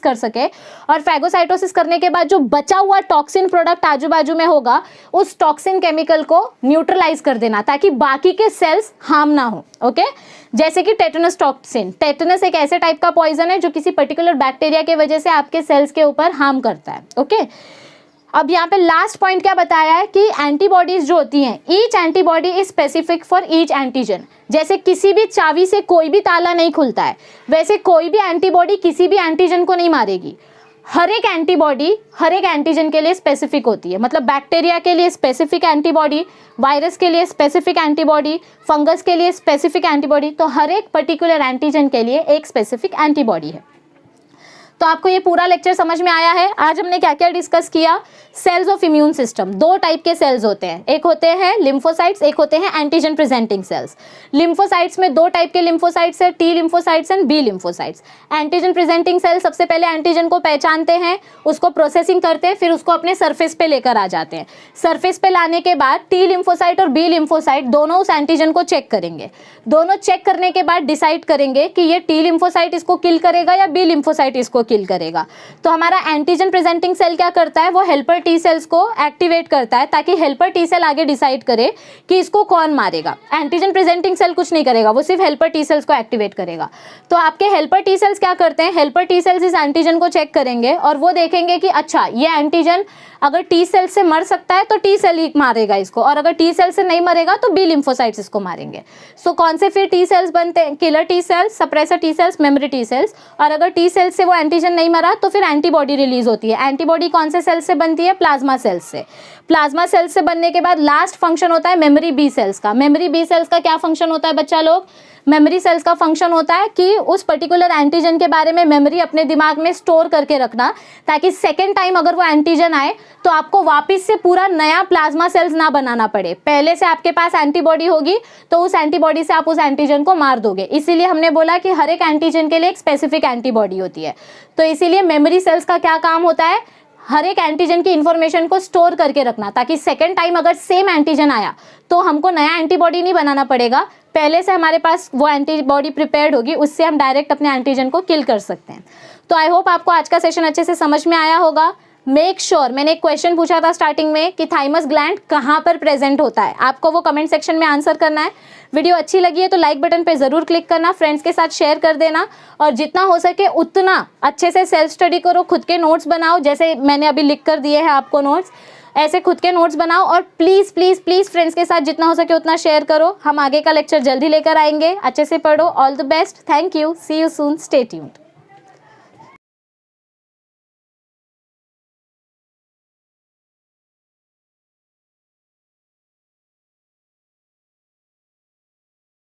कर सके। और फैगोसाइटोसिस करने के बाद जो बचा हुआ टॉक्सिन प्रोडक्ट आजू बाजू में होगा, उस टॉक्सिन केमिकल को न्यूट्रलाइज कर देना ताकि बाकी के सेल्स हार्म ना हो। ओके, जैसे कि टेटनस टॉक्सिन। टेटनस एक ऐसे टाइप का पॉइजन है जो किसी पर्टिकुलर बैक्टीरिया के वजह से आपके सेल्स के ऊपर हार्म करता है। ओके, अब यहाँ पे लास्ट पॉइंट क्या बताया है कि एंटीबॉडीज जो होती हैं, each antibody is specific for each antigen. जैसे किसी भी चाबी से कोई भी ताला नहीं खुलता है, वैसे कोई भी एंटीबॉडी किसी भी एंटीजन को नहीं मारेगी। हर एक एंटीबॉडी हर एक एंटीजन के लिए स्पेसिफिक होती है। मतलब बैक्टीरिया के लिए स्पेसिफिक एंटीबॉडी, वायरस के लिए स्पेसिफिक एंटीबॉडी, फंगस के लिए स्पेसिफिक एंटीबॉडी। तो हर एक पर्टिकुलर एंटीजन के लिए एक स्पेसिफिक एंटीबॉडी है। तो आपको ये पूरा लेक्चर समझ में आया है। आज हमने क्या क्या डिस्कस किया? सेल्स ऑफ इम्यून सिस्टम, दो टाइप के सेल्स होते हैं, एक होते हैं लिम्फोसाइट्स, एक होते हैं एंटीजन प्रेजेंटिंग सेल्स। लिम्फोसाइट्स में दो टाइप के लिम्फोसाइट्स है, T lymphocytes and B lymphocytes. Antigen presenting cell सबसे पहले एंटीजन को पहचानते हैं, उसको प्रोसेसिंग करते हैं, फिर उसको अपने सरफेस पे लेकर आ जाते हैं। सरफेस पे लाने के बाद टी लिम्फोसाइट और बी लिम्फोसाइट दोनों उस एंटीजन को चेक करेंगे। दोनों चेक करने के बाद डिसाइड करेंगे कि ये टी लिम्फोसाइट इसको किल करेगा या बी लिम्फोसाइट इसको किल करेगा। तो हमारा एंटीजन प्रेजेंटिंग सेल क्या करता है? वो हेल्पर टी सेल्स को एक्टिवेट करता है ताकि हेल्पर टी सेल आगे डिसाइड करे कि इसको कौन मारेगा। एंटीजन प्रेजेंटिंग सेल कुछ नहीं करेगा, वो सिर्फ हेल्पर टी सेल्स को एक्टिवेट करेगा। तो आपके हेल्पर टी सेल्स क्या करते हैं? हेल्पर टी सेल्स इस एंटीजन को चेक करेंगे और वो देखेंगे कि अच्छा ये एंटीजन अगर टी सेल से मर सकता है तो टी सेल ही मारेगा इसको, और अगर टी सेल से नहीं मरेगा तो बी लिम्फोसाइट्स इसको मारेंगे। सो कौन से फिर टी सेल्स बनते हैं? Killer T cells, suppressor T sales, memory T cells. और अगर टी सेल से वो एंटीजन नहीं मरा तो फिर एंटीबॉडी रिलीज होती है। एंटीबॉडी कौन से सेल से बनती है? प्लाज्मा सेल्स से। प्लाज्मा सेल्स से बनने के बाद लास्ट फंक्शन होता है मेमोरी बी सेल्स का। मेमोरी बी सेल्स का क्या फंक्शन होता है बच्चा लोग? मेमोरी सेल्स का फंक्शन होता है कि उस पर्टिकुलर एंटीजन के बारे में मेमोरी अपने दिमाग में स्टोर करके रखना, ताकि सेकेंड टाइम अगर वो एंटीजन आए तो आपको वापस से पूरा नया प्लाज्मा सेल्स ना बनाना पड़े। पहले से आपके पास एंटीबॉडी होगी तो उस एंटीबॉडी से आप उस एंटीजन को मार दोगे। इसीलिए हमने बोला कि हर एक एंटीजन के लिए एक स्पेसिफिक एंटीबॉडी होती है। तो इसीलिए मेमोरी सेल्स का क्या काम होता है? हर एक एंटीजन की इंफॉर्मेशन को स्टोर करके रखना, ताकि सेकेंड टाइम अगर सेम एंटीजन आया तो हमको नया एंटीबॉडी नहीं बनाना पड़ेगा, पहले से हमारे पास वो एंटीबॉडी प्रिपेयर्ड होगी, उससे हम डायरेक्ट अपने एंटीजन को किल कर सकते हैं। तो आई होप आपको आज का सेशन अच्छे से समझ में आया होगा। मेक श्योर, मैंने एक क्वेश्चन पूछा था स्टार्टिंग में कि थाइमस ग्लैंड कहाँ पर प्रेजेंट होता है, आपको वो कमेंट सेक्शन में आंसर करना है। वीडियो अच्छी लगी है तो लाइक बटन पे ज़रूर क्लिक करना, फ्रेंड्स के साथ शेयर कर देना, और जितना हो सके उतना अच्छे से सेल्फ स्टडी करो, खुद के नोट्स बनाओ, जैसे मैंने अभी लिख कर दिए हैं आपको नोट्स, ऐसे खुद के नोट्स बनाओ, और प्लीज़ प्लीज़ प्लीज़ फ्रेंड्स के साथ जितना हो सके उतना शेयर करो। हम आगे का लेक्चर जल्दी लेकर आएंगे। अच्छे से पढ़ो। All the best. Thank you. See you soon. Stay tuned.